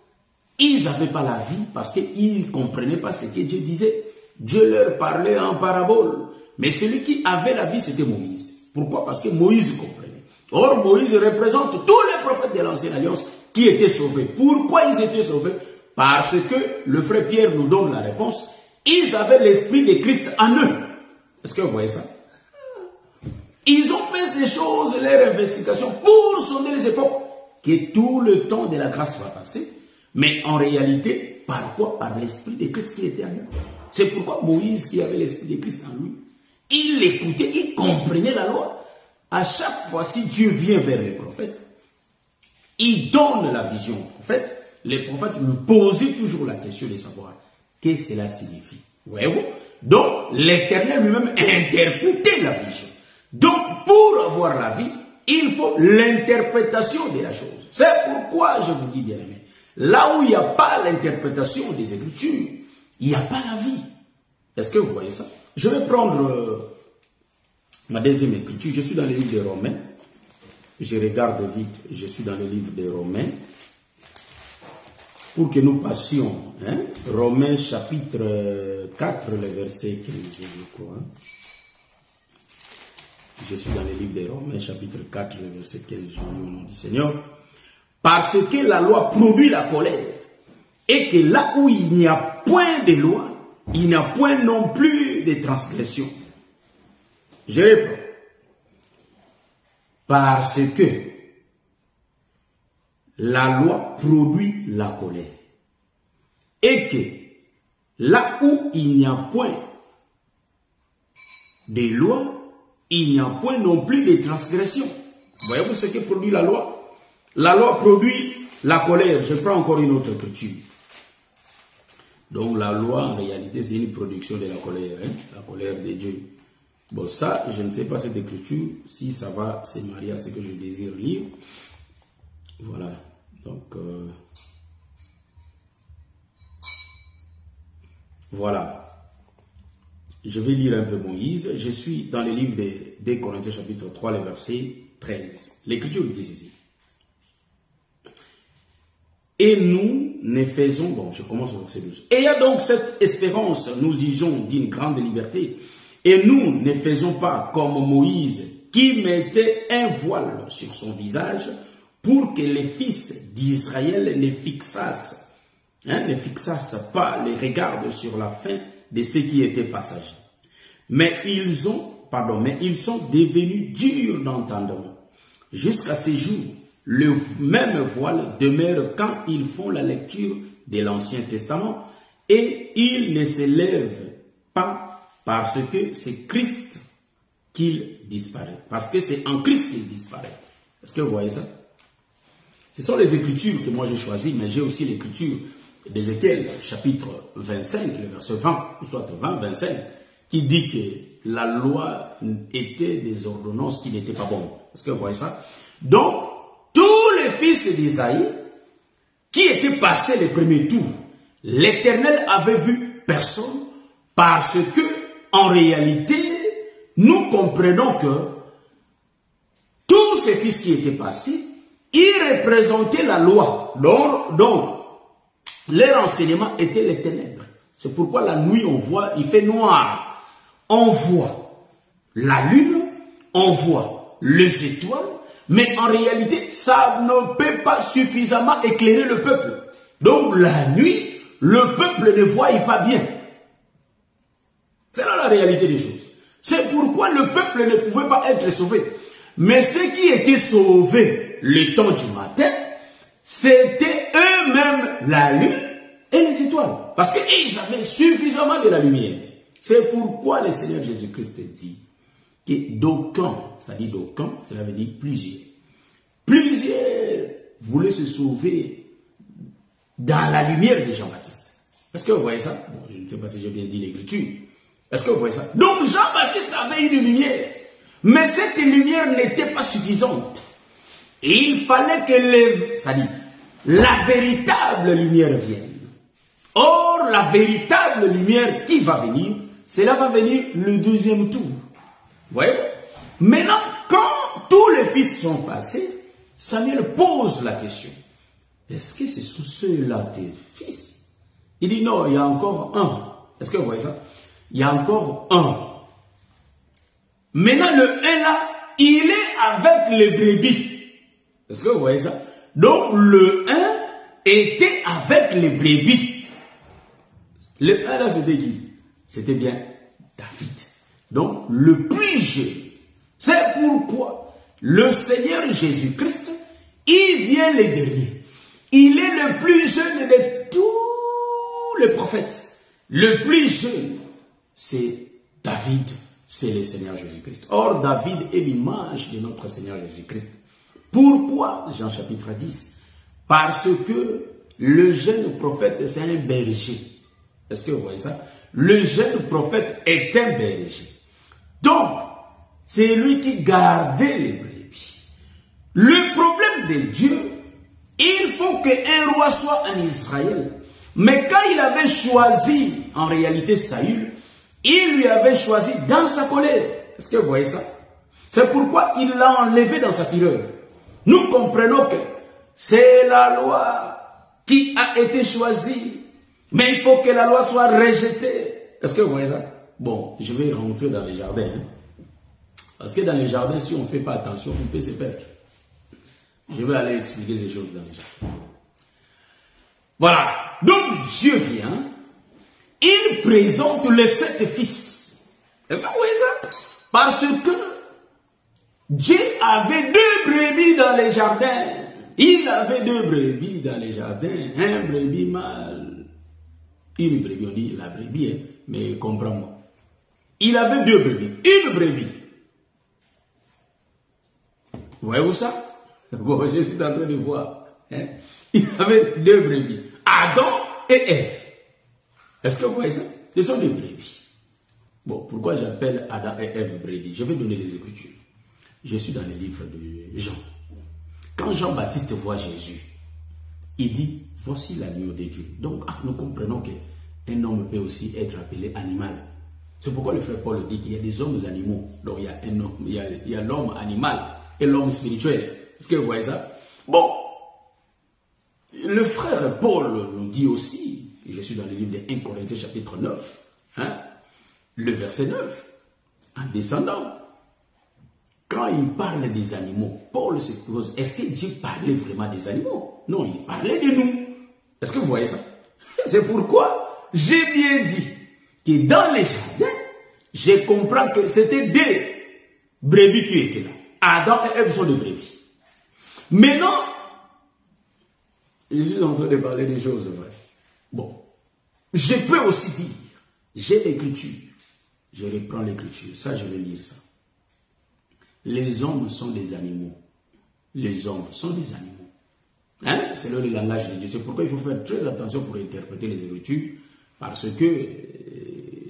Ils n'avaient pas la vie parce qu'ils ne comprenaient pas ce que Dieu disait. Dieu leur parlait en parabole. Mais celui qui avait la vie, c'était Moïse. Pourquoi? Parce que Moïse comprenait. Or, Moïse représente tous les prophètes de l'Ancienne Alliance qui étaient sauvés. Pourquoi ils étaient sauvés? Parce que le frère Pierre nous donne la réponse. Ils avaient l'esprit de Christ en eux. Est-ce que vous voyez ça? Ils ont fait des choses, leur investigation, pour sonner les époques, que tout le temps de la grâce va passer. Mais en réalité, par quoi? Par l'esprit de Christ qui était en eux. C'est pourquoi Moïse, qui avait l'esprit de Christ en lui, il écoutait, il comprenait la loi. À chaque fois, si Dieu vient vers les prophètes, il donne la vision au prophète. Les prophètes lui posaient toujours la question de savoir qu'est-ce que cela signifie. Voyez-vous? Donc, l'Éternel lui-même interprétait la vision. Donc, pour avoir la vie, il faut l'interprétation de la chose. C'est pourquoi je vous dis, bien aimé, là où il n'y a pas l'interprétation des Écritures, il n'y a pas la vie. Est-ce que vous voyez ça? Je vais prendre ma deuxième écriture. Je suis dans le livre des Romains. Je regarde vite. Je suis dans le livre des Romains. Pour que nous passions. Hein? Romains chapitre 4, le verset 15, je crois. Je suis dans le livre des Romains, chapitre 4, le verset 15, je lis au nom du Seigneur. Parce que la loi produit la colère, et que là où il n'y a point de loi, il n'y a point non plus de transgression. Je réponds. Parce que la loi produit la colère, et que là où il n'y a point de loi, il n'y a point non plus de transgression. Voyez-vous ce que produit la loi? La loi produit la colère. Je prends encore une autre écriture. Donc la loi, en réalité, c'est une production de la colère. Hein? La colère de Dieu. Bon, ça, je ne sais pas cette écriture, si ça va se marier à ce que je désire lire. Voilà. Donc, voilà. Je vais lire un peu Moïse. Je suis dans le livre des Corinthiens chapitre 3, le verset 13. L'écriture dit ceci. Et nous ne faisons, bon, je commence au verset 12. Ayant donc cette espérance, nous usons d'une grande liberté. Et nous ne faisons pas comme Moïse, qui mettait un voile sur son visage pour que les fils d'Israël ne fixassent pas les regards sur la fin de ceux qui étaient passagers. Mais ils sont devenus durs d'entendement. Jusqu'à ce jour, le même voile demeure quand ils font la lecture de l'Ancien Testament et ils ne se lèvent pas parce que c'est Christ qu'il disparaît. Parce que c'est en Christ qu'il disparaît. Est-ce que vous voyez ça? Ce sont les écritures que moi j'ai choisies, mais j'ai aussi l'écriture d'Ézéchiel, chapitre 25, le verset 20, ou soit 20, 25, qui dit que la loi était des ordonnances qui n'étaient pas bonnes. Est-ce que vous voyez ça? Donc, tous les fils d'Isaïe qui étaient passés les premiers tours, l'Éternel avait vu personne parce que, en réalité, nous comprenons que tous ces fils qui étaient passés, ils représentaient la loi. Donc, leur enseignement était les ténèbres. C'est pourquoi la nuit, on voit, il fait noir. On voit la lune, on voit les étoiles, mais en réalité, ça ne peut pas suffisamment éclairer le peuple. Donc, la nuit, le peuple ne voit pas bien. C'est là la réalité des choses. C'est pourquoi le peuple ne pouvait pas être sauvé. Mais ceux qui étaient sauvés le temps du matin, c'était eux-mêmes la lune et les étoiles. Parce qu'ils avaient suffisamment de la lumière. C'est pourquoi le Seigneur Jésus-Christ dit que d'aucuns, ça dit d'aucuns, cela veut dire plusieurs. Plusieurs voulaient se sauver dans la lumière de Jean-Baptiste. Est-ce que vous voyez ça? Bon, je ne sais pas si j'ai bien dit l'écriture. Est-ce que vous voyez ça? Donc Jean-Baptiste avait une lumière. Mais cette lumière n'était pas suffisante. Et il fallait que la véritable lumière vienne. Or, la véritable lumière qui va venir, cela va venir le deuxième tour. Vous voyez? Maintenant, quand tous les fils sont passés, Samuel pose la question. Est-ce que ce sont ceux-là tes fils? Il dit non, il y a encore un. Est-ce que vous voyez ça? Il y a encore un. Maintenant, le 1 là, il est avec les brebis. Est-ce que vous voyez ça? Donc, le 1 était avec les brebis. Le 1 là, c'était qui? C'était bien David. Donc, le plus jeune. C'est pourquoi le Seigneur Jésus-Christ, il vient le dernier. Il est le plus jeune de tous les prophètes. Le plus jeune, c'est David. C'est le Seigneur Jésus-Christ. Or, David est l'image de notre Seigneur Jésus-Christ. Pourquoi? Jean chapitre 10. Parce que le jeune prophète, c'est un berger. Est-ce que vous voyez ça? Le jeune prophète est un berger. Donc, c'est lui qui gardait les brebis. Le problème de Dieu, il faut qu'un roi soit en Israël. Mais quand il avait choisi, en réalité, Saül, il lui avait choisi dans sa colère. Est-ce que vous voyez ça? C'est pourquoi il l'a enlevé dans sa fureur. Nous comprenons que c'est la loi qui a été choisie. Mais il faut que la loi soit rejetée. Est-ce que vous voyez ça? Bon, je vais rentrer dans les jardins. Parce que dans les jardins, si on ne fait pas attention, on peut se perdre. Je vais aller expliquer ces choses dans les jardins. Voilà. Donc Dieu vient. Il présente les 7 fils. Est-ce que vous voyez ça? Parce que Dieu avait 2 brebis dans les jardins. Il avait 2 brebis dans les jardins. Un brebis mâle. Une brebis, on dit la brebis, hein, mais comprends-moi. Il avait 2 brebis. Une brebis. Voyez-vous ça? Bon, je suis en train de voir. Hein? Il avait 2 brebis. Adam et Ève. Est-ce que vous voyez ça? Ce sont des brebis. Bon, pourquoi j'appelle Adam et Ève brebis? Je vais donner les Écritures. Je suis dans le livre de Jean. Quand Jean-Baptiste voit Jésus, il dit, voici l'agneau de Dieu. Donc, nous comprenons qu'un homme peut aussi être appelé animal. C'est pourquoi le frère Paul dit qu'il y a des hommes animaux. Donc, il y a un homme, il y a l'homme animal et l'homme spirituel. Est-ce que vous voyez ça? Bon, le frère Paul nous dit aussi, je suis dans le livre de 1 Corinthiens chapitre 9, le verset 9, en descendant, quand il parle des animaux, Paul se pose, est-ce que Dieu parlait vraiment des animaux? Non, il parlait de nous. Est-ce que vous voyez ça? C'est pourquoi j'ai bien dit que dans les jardins, je comprends que c'était des brebis qui étaient là. Adam et Ève sont des brebis. Maintenant, je suis en train de parler des choses vraies. Bon, je peux aussi dire, j'ai l'écriture. Je reprends l'écriture, ça je vais lire ça. Les hommes sont des animaux. Les hommes sont des animaux. C'est le langage de Dieu. C'est pourquoi il faut faire très attention pour interpréter les Écritures. Parce que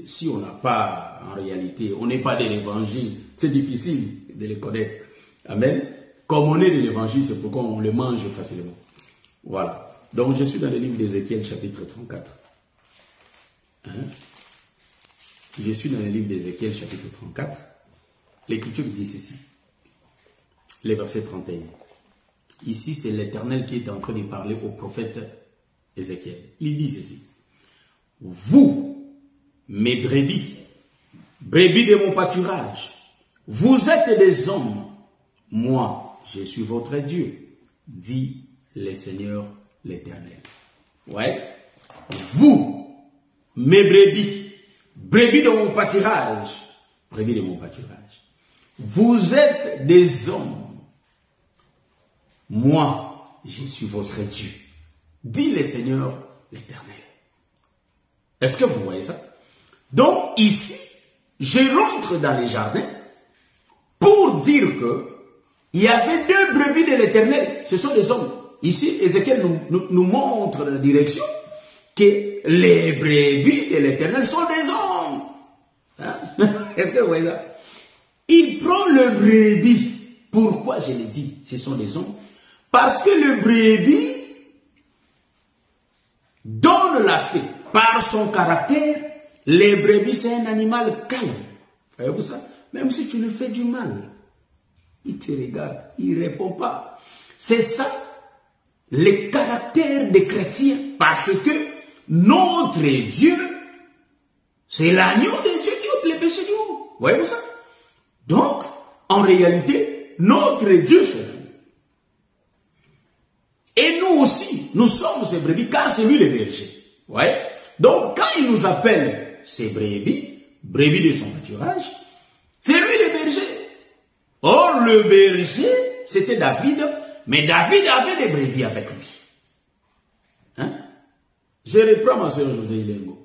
si on n'a pas, en réalité, on n'est pas de l'Évangile, c'est difficile de les connaître. Amen. Comme on est de l'Évangile, c'est pourquoi on le mange facilement. Voilà. Donc je suis dans le livre d'Ézéchiel chapitre 34. Je suis dans le livre d'Ézéchiel chapitre 34. L'Écriture dit ceci. Le verset 31. Ici, c'est l'Éternel qui est en train de parler au prophète Ézéchiel. Il dit ceci. Vous, mes brebis, brebis de mon pâturage, vous êtes des hommes. Moi, je suis votre Dieu, dit le Seigneur l'Éternel. Ouais. Vous, mes brebis, brebis de mon pâturage, brebis de mon pâturage, vous êtes des hommes. Moi, je suis votre Dieu, dit le Seigneur l'Éternel. Est-ce que vous voyez ça? Donc ici, je rentre dans les jardins pour dire que il y avait deux brebis de l'Éternel. Ce sont des hommes. Ici, Ézéchiel nous montre la direction que les brebis de l'Éternel sont des hommes. Est-ce que vous voyez ça? Il prend le brebis. Pourquoi je l'ai dit? Ce sont des hommes. Parce que le brebis donne l'aspect. Par son caractère, les brebis, c'est un animal calme. Voyez-vous ça? Même si tu lui fais du mal, il te regarde, il ne répond pas. C'est ça, le caractère des chrétiens. Parce que notre Dieu, c'est l'agneau de Dieu qui ôte les péchés du monde. Voyez-vous ça? Donc, en réalité, notre Dieu, c'est lui. Et nous aussi, nous sommes ces brebis, car c'est lui le berger. Ouais. Donc, quand il nous appelle ces brebis, brebis de son pâturage, c'est lui le berger. Or, le berger, c'était David, mais David avait des brebis avec lui. Je reprends ma soeur José Ilengo.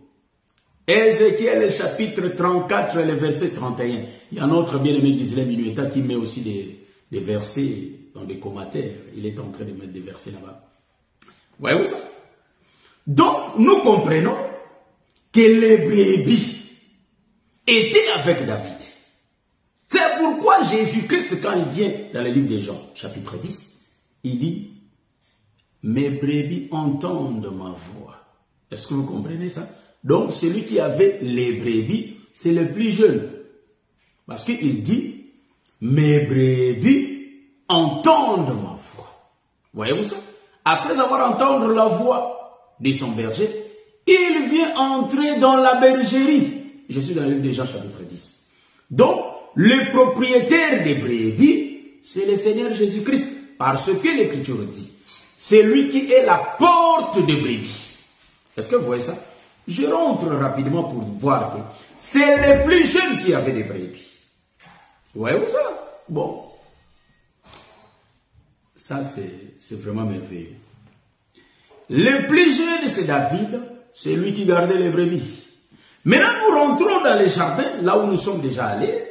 Ézéchiel chapitre 34, le verset 31. Il y a un autre bien-aimé d'Israël Minueta qui met aussi des versets dans des commentaires. Il est en train de mettre des versets là-bas. Voyez-vous ça? Donc, nous comprenons que les brebis étaient avec David. C'est pourquoi Jésus-Christ, quand il vient dans le livre de Jean, chapitre 10, il dit, mes brebis entendent ma voix. Est-ce que vous comprenez ça? Donc, celui qui avait les brebis, c'est le plus jeune. Parce qu'il dit, mes brebis entendent ma voix. Voyez-vous ça? Après avoir entendu la voix de son berger, il vient entrer dans la bergerie. Je suis dans le livre de Jean, chapitre 10. Donc, le propriétaire des brebis, c'est le Seigneur Jésus-Christ. Parce que l'Écriture dit, c'est lui qui est la porte des brebis. Est-ce que vous voyez ça? Je rentre rapidement pour voir que c'est les plus jeunes qui avaient des brebis. Voyez-vous ça? Bon. Ça, c'est vraiment merveilleux. Le plus jeune, c'est David, c'est lui qui gardait les brebis. Maintenant, nous rentrons dans les jardins, là où nous sommes déjà allés.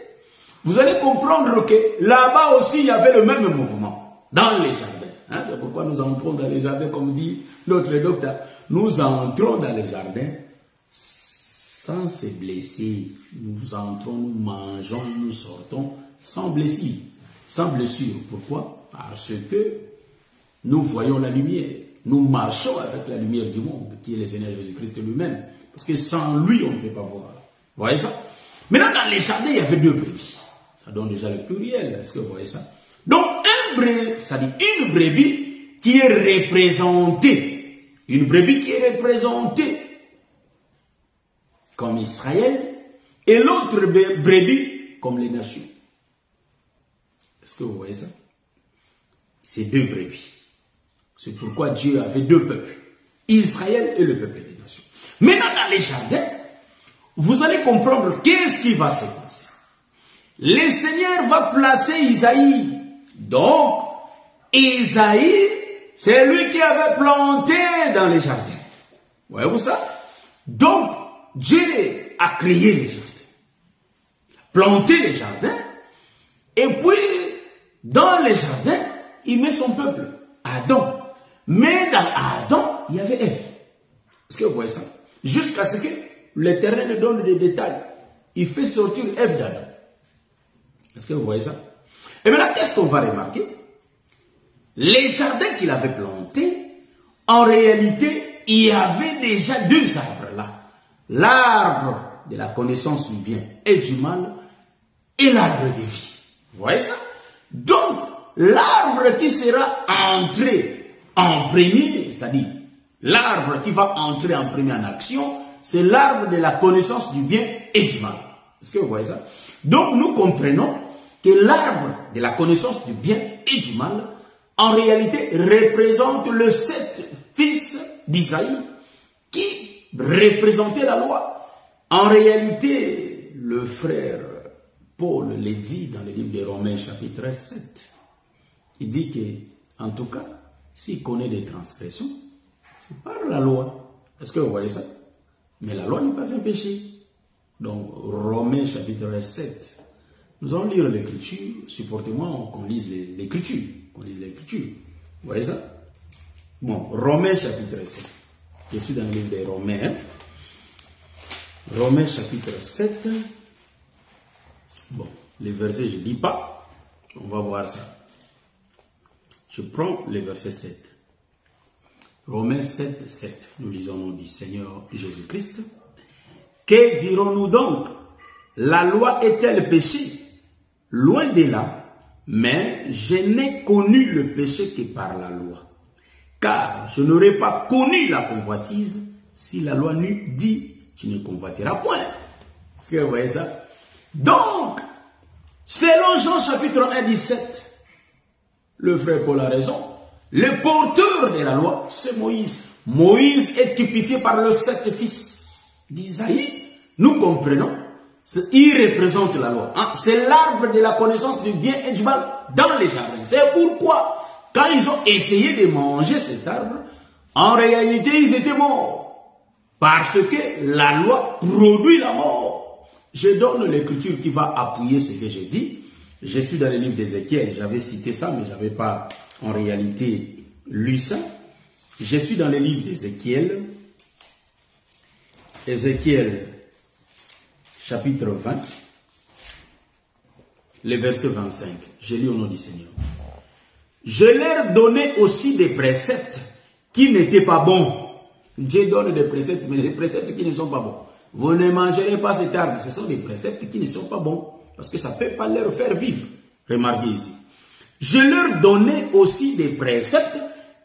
Vous allez comprendre que là-bas aussi, il y avait le même mouvement, dans les jardins. C'est pourquoi nous entrons dans les jardins, comme dit notre docteur. Nous entrons dans les jardins sans se blesser. Nous entrons, nous mangeons, nous sortons sans blessure. Sans blessure. Pourquoi? Parce que nous voyons la lumière. Nous marchons avec la lumière du monde, qui est le Seigneur Jésus-Christ lui-même. Parce que sans lui, on ne peut pas voir. Vous voyez ça? Maintenant, dans les jardins, il y avait 2 brebis. Ça donne déjà le pluriel. Est-ce que vous voyez ça? Donc, ça dit une brebis qui est représentée. Une brebis qui est représentée comme Israël et l'autre brebis comme les nations. Est-ce que vous voyez ça? C'est 2 brebis. C'est pourquoi Dieu avait 2 peuples. Israël et le peuple des nations. Maintenant, dans les jardins, vous allez comprendre qu'est-ce qui va se passer. Le Seigneur va placer Isaïe. Donc, Isaïe, c'est lui qui avait planté dans les jardins. Voyez-vous ça? Donc, Dieu a créé les jardins. Il a planté les jardins. Et puis, dans les jardins, il met son peuple, Adam. Mais dans Adam, il y avait Ève. Est-ce que vous voyez ça? Jusqu'à ce que l'Éternel donne des détails. Il fait sortir Ève d'Adam. Est-ce que vous voyez ça? Et maintenant, qu'est-ce qu'on va remarquer? Les jardins qu'il avait plantés, en réalité, il y avait déjà 2 arbres là. L'arbre de la connaissance du bien et du mal et l'arbre de vie. Vous voyez ça? Donc, l'arbre qui sera entré en premier, c'est-à-dire l'arbre qui va entrer en premier en action, c'est l'arbre de la connaissance du bien et du mal. Est-ce que vous voyez ça? Donc, nous comprenons que l'arbre de la connaissance du bien et du mal, en réalité, représente le 7 fils d'Isaïe qui représentait la loi. En réalité, le frère Paul le dit dans le livre de Romains chapitre 7. Il dit que, en tout cas, s'il connaît des transgressions, c'est par la loi. Est-ce que vous voyez ça? Mais la loi n'est pas un péché. Donc, Romains chapitre 7. Nous allons lire l'écriture. Supportez-moi qu'on lise l'écriture. Qu'on lise l'écriture. Vous voyez ça? Bon, Romains chapitre 7. Je suis dans le livre des Romains. Romains chapitre 7. Bon, les versets, je ne dis pas. On va voir ça. Je prends le verset 7. Romains 7, 7. Nous lisons au nom du Seigneur Jésus-Christ. Que dirons-nous donc? La loi est-elle péché? Loin de là. Mais je n'ai connu le péché que par la loi. Car je n'aurais pas connu la convoitise si la loi n'eût dit tu ne convoiteras point. Est-ce que vous voyez ça? Donc, selon Jean chapitre 1, 17, le frère Paul a raison. Le porteur de la loi, c'est Moïse. Moïse est typifié par le 7 fils d'Isaïe. Nous comprenons. Il représente la loi. Hein? C'est l'arbre de la connaissance du bien et du mal dans les jardins. C'est pourquoi, quand ils ont essayé de manger cet arbre, en réalité, ils étaient morts. Parce que la loi produit la mort. Je donne l'écriture qui va appuyer ce que j'ai dit. Je suis dans le livre d'Ézéchiel. J'avais cité ça, mais je n'avais pas en réalité lu ça. Je suis dans le livre d'Ézéchiel. Ézéchiel, chapitre 20, le verset 25. Je lis au nom du Seigneur. Je leur donnais aussi des préceptes qui n'étaient pas bons. Dieu donne des préceptes, mais des préceptes qui ne sont pas bons. Vous ne mangerez pas cet arbre. Ce sont des préceptes qui ne sont pas bons. Parce que ça ne peut pas leur faire vivre. Remarquez ici. Je leur donnais aussi des préceptes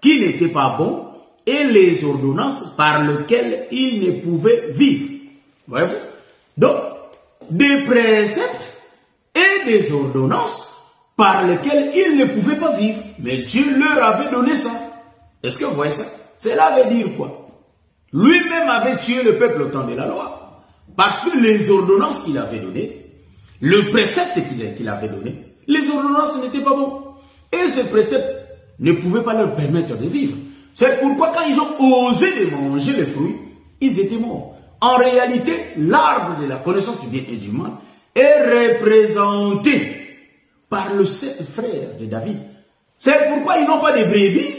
qui n'étaient pas bons et les ordonnances par lesquelles ils ne pouvaient vivre. Voyez-vous? Donc, des préceptes et des ordonnances par lesquelles ils ne pouvaient pas vivre. Mais Dieu leur avait donné ça. Est-ce que vous voyez ça? Cela veut dire quoi? Lui-même avait tué le peuple au temps de la loi. Parce que les ordonnances qu'il avait données, le précepte qu'il avait donné, les ordonnances n'étaient pas bons. Et ces préceptes ne pouvaient pas leur permettre de vivre. C'est pourquoi quand ils ont osé de manger les fruits, ils étaient morts. En réalité, l'arbre de la connaissance du bien et du mal est représenté par le 7 frères de David. C'est pourquoi ils n'ont pas de brebis,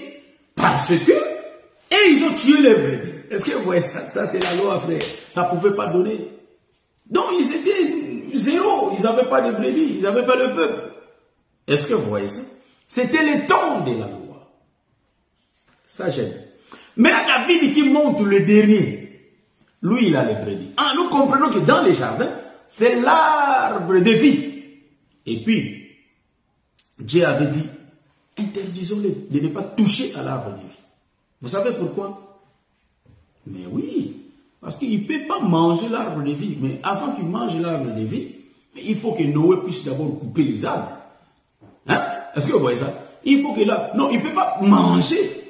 parce que, et ils ont tué les brebis. Est-ce que vous voyez ça? Ça, c'est la loi, frère. Ça ne pouvait pas donner. Donc, ils étaient zéro. Ils n'avaient pas de brebis. Ils n'avaient pas le peuple. Est-ce que vous voyez ça? C'était le temps de la loi. Ça, j'aime. Mais là, David qui monte le dernier, lui, il a les brebis. Ah, nous comprenons que dans les jardins, c'est l'arbre de vie. Et puis, Dieu avait dit, interdisons-les de ne pas toucher à l'arbre de vie. Vous savez pourquoi? Mais oui, parce qu'il ne peut pas manger l'arbre de vie. Mais avant qu'il mange l'arbre de vie, il faut que Noé puisse d'abord couper les arbres. Hein? Est-ce que vous voyez ça? Il faut que là... Non, il ne peut pas manger.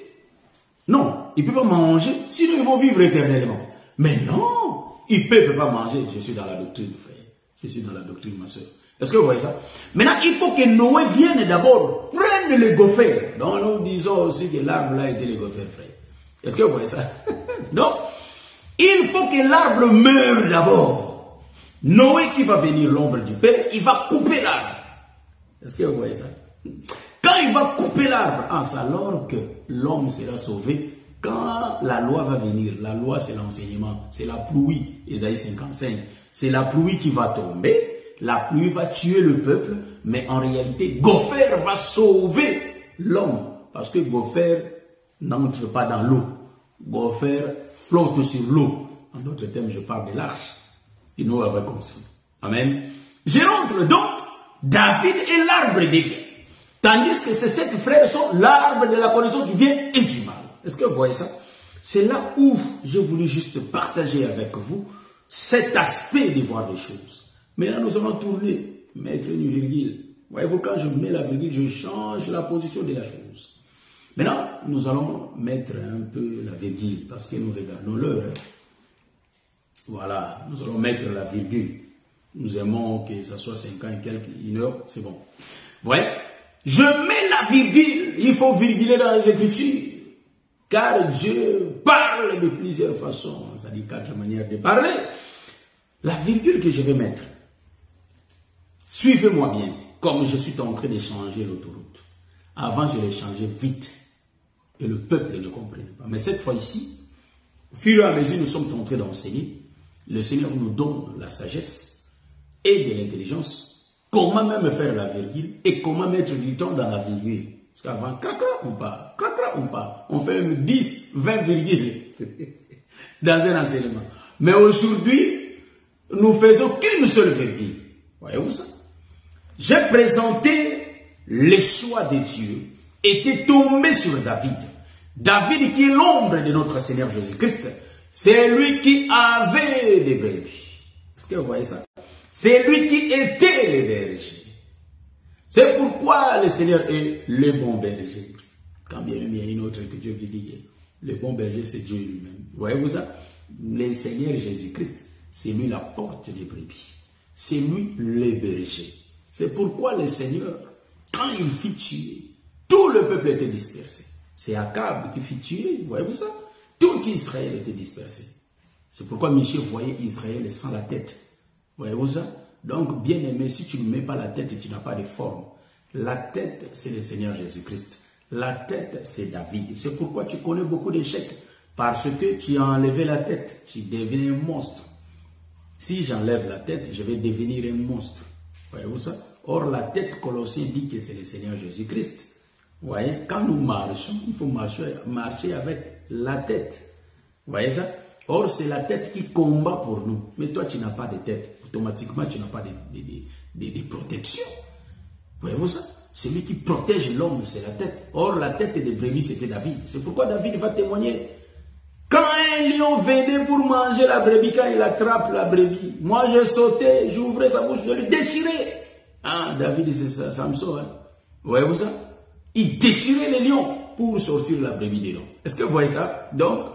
Non, il ne peut pas manger, sinon ils vont vivre éternellement. Mais non, ils ne peuvent pas manger. Je suis dans la doctrine, frère. Je suis dans la doctrine, ma soeur. Est-ce que vous voyez ça? Maintenant, il faut que Noé vienne d'abord, prenne les gophers. Donc, nous disons aussi que l'arbre là était les gophers, frère. Est-ce que vous voyez ça? Donc, il faut que l'arbre meure d'abord. Noé qui va venir l'ombre du Père, il va couper l'arbre. Est-ce que vous voyez ça? Quand il va couper l'arbre, c'est alors que l'homme sera sauvé. Quand la loi va venir, la loi c'est l'enseignement, c'est la pluie, Ésaïe 55. C'est la pluie qui va tomber. La pluie va tuer le peuple, mais en réalité, Gopher va sauver l'homme. Parce que Gopher n'entre pas dans l'eau. Gopher flotte sur l'eau. En d'autres termes, je parle de l'arche que Noé avait construit. Amen. Je rentre donc, David est l'arbre de vie. Tandis que ces 7 frères sont l'arbre de la connaissance du bien et du mal. Est-ce que vous voyez ça? C'est là où j'ai voulu juste partager avec vous cet aspect de voir des choses. Maintenant, nous allons tourner, mettre une virgule. Voyez-vous, quand je mets la virgule, je change la position de la chose. Maintenant, nous allons mettre un peu la virgule, parce que nous regardons l'heure. Voilà, nous allons mettre la virgule. Nous aimons que ça soit 5 ans et quelques, 1 heure, c'est bon. Vous voyez, je mets la virgule, il faut virguler dans les Écritures. Car Dieu parle de plusieurs façons, ça dit 4 manières de parler. La virgule que je vais mettre, suivez-moi bien, comme je suis en train de changer l'autoroute. Avant, je l'ai changé vite. Et le peuple ne comprenait pas. Mais cette fois-ci, au fur et à mesure, nous sommes en train d'enseigner. Le Seigneur nous donne la sagesse et de l'intelligence. Comment même faire la virgule et comment mettre du temps dans la virgule. Parce qu'avant, on part. On fait 10, 20 virgules dans un enseignement. Mais aujourd'hui, nous faisons qu'une seule virgule. Voyez-vous ça? J'ai présenté les choix de Dieu était tombé sur David. David qui est l'ombre de notre Seigneur Jésus-Christ. C'est lui qui avait des brebis. Est-ce que vous voyez ça? C'est lui qui était le berger. C'est pourquoi le Seigneur est le bon berger. Quand bien même il y a une autre écriture qui dit que le bon berger c'est Dieu lui-même. Voyez-vous ça? Le Seigneur Jésus-Christ, c'est lui la porte des brebis. C'est lui le berger. C'est pourquoi le Seigneur, quand il fit tuer, tout le peuple était dispersé. C'est Akab qui fit tuer, voyez-vous ça? Tout Israël était dispersé. C'est pourquoi Michel voyait Israël sans la tête. Voyez-vous ça? Donc, bien aimé, si tu ne mets pas la tête, tu n'as pas de forme. La tête, c'est le Seigneur Jésus-Christ. La tête, c'est David. C'est pourquoi tu connais beaucoup d'échecs. Parce que tu as enlevé la tête, tu deviens un monstre. Si j'enlève la tête, je vais devenir un monstre. Voyez-vous ça? Or, la tête, Colossiens dit que c'est le Seigneur Jésus-Christ. Vous voyez, quand nous marchons, il faut marcher avec la tête. Vous voyez ça? Or, c'est la tête qui combat pour nous. Mais toi, tu n'as pas de tête. Automatiquement, tu n'as pas de protection. Voyez-vous ça? Celui qui protège l'homme, c'est la tête. Or, la tête des brebis, c'était David. C'est pourquoi David va témoigner. Quand un lion venait pour manger la brebis, quand il attrape la brebis, moi, je sautais, j'ouvrais sa bouche, je le déchirais. Ah, David, c'est ça, Samson. Hein? Voyez-vous ça? Il déchirait les lions pour sortir la brebis des lions. Est-ce que vous voyez ça? Donc,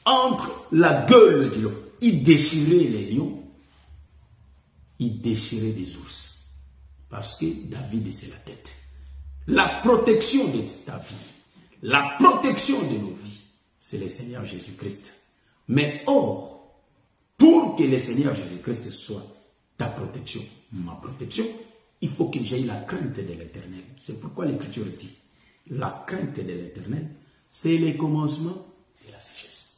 entre la gueule du lion, il déchirait les lions, il déchirait des ours. Parce que David, c'est la tête. La protection de ta vie, la protection de nos vies, c'est le Seigneur Jésus-Christ. Mais or, pour que le Seigneur Jésus-Christ soit ta protection, ma protection, il faut que j'aie la crainte de l'Éternel. C'est pourquoi l'Écriture dit, la crainte de l'Éternel, c'est le commencement de la sagesse.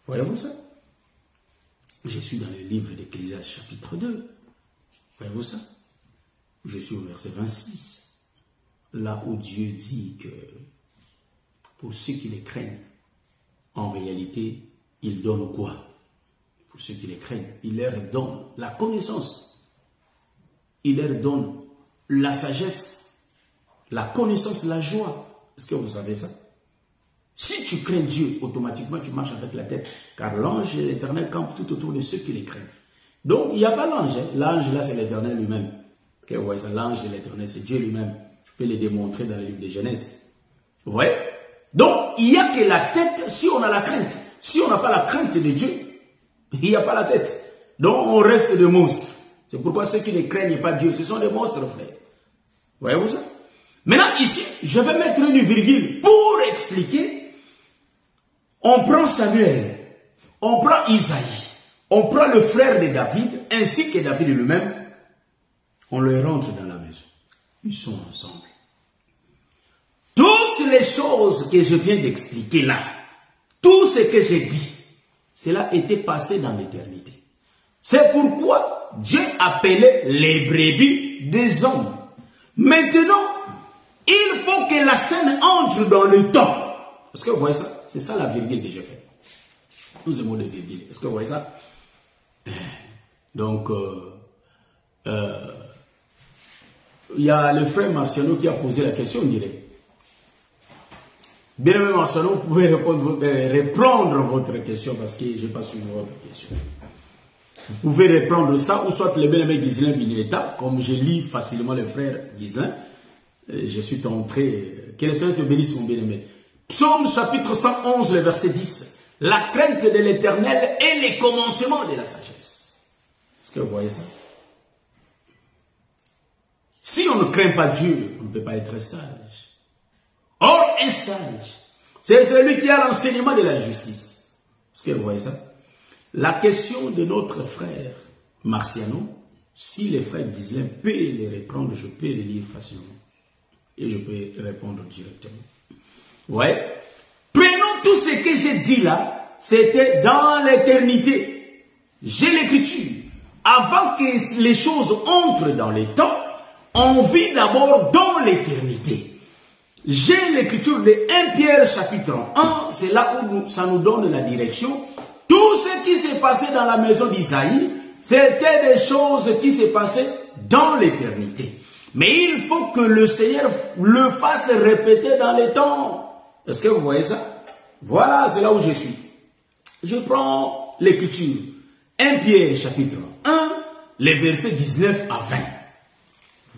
Voyez-vous ça? Je suis dans le livre d'Ecclésiaste chapitre 2. Voyez-vous ça? Je suis au verset 26. Là où Dieu dit que pour ceux qui les craignent, en réalité, il donne quoi? Pour ceux qui les craignent, il leur donne la connaissance. Il leur donne la sagesse, la connaissance, la joie. Est-ce que vous savez ça? Si tu crains Dieu, automatiquement tu marches avec la tête. Car l'ange et l'Éternel campent tout autour de ceux qui les craignent. Donc il n'y a pas l'ange. Hein. L'ange là c'est l'Éternel lui-même. Okay, ouais, l'ange de l'Éternel, c'est Dieu lui-même. Je peux les démontrer dans le livre de Genèse. Vous voyez? Donc il n'y a que la tête si on a la crainte. Si on n'a pas la crainte de Dieu, il n'y a pas la tête. Donc on reste des monstres. C'est pourquoi ceux qui ne craignent pas Dieu, ce sont des monstres, frère. Voyez-vous ça? Maintenant ici, je vais mettre une virgule pour expliquer. On prend Samuel, on prend Isaïe, on prend le frère de David, ainsi que David lui-même, on les rentre dans la maison. Ils sont ensemble. Toutes les choses que je viens d'expliquer là, tout ce que j'ai dit, cela était passé dans l'éternité. C'est pourquoi Dieu appelait les brebis des hommes. Maintenant, il faut que la scène entre dans le temps. Est-ce que vous voyez ça? C'est ça la virgule que j'ai fait. Nous aimons les virgules. Est-ce que vous voyez ça? Donc, il y a le frère Marciano qui a posé la question, on dirait. Bien aimé Marciano, vous pouvez reprendre votre question parce que je n'ai pas suivi votre question. Vous pouvez reprendre ça, ou soit le bien-aimé Ghislain Bignetta, comme je lis facilement le frère Ghislain. Je suis tenté. Que le Seigneur te bénisse, mon bien-aimé. Psaume chapitre 111, le verset 10. La crainte de l'Éternel est le commencement de la sagesse. Est-ce que vous voyez ça? Si on ne craint pas Dieu, on ne peut pas être sage. Or, un sage, c'est celui qui a l'enseignement de la justice. Est-ce que vous voyez ça? La question de notre frère Marciano, si les frères Ghislain peuvent les reprendre, je peux les lire facilement. Et je peux répondre directement. Ouais. Prenons tout ce que j'ai dit là, c'était dans l'éternité. J'ai l'écriture. Avant que les choses entrent dans les temps, on vit d'abord dans l'éternité. J'ai l'écriture de 1 Pierre chapitre 1, c'est là où ça nous donne la direction. Tout ce qui s'est passé dans la maison d'Isaïe, c'était des choses qui s'est passées dans l'éternité. Mais il faut que le Seigneur le fasse répéter dans les temps. Est-ce que vous voyez ça? Voilà, c'est là où je suis. Je prends l'écriture. 1 Pierre chapitre 1, les versets 19 à 20.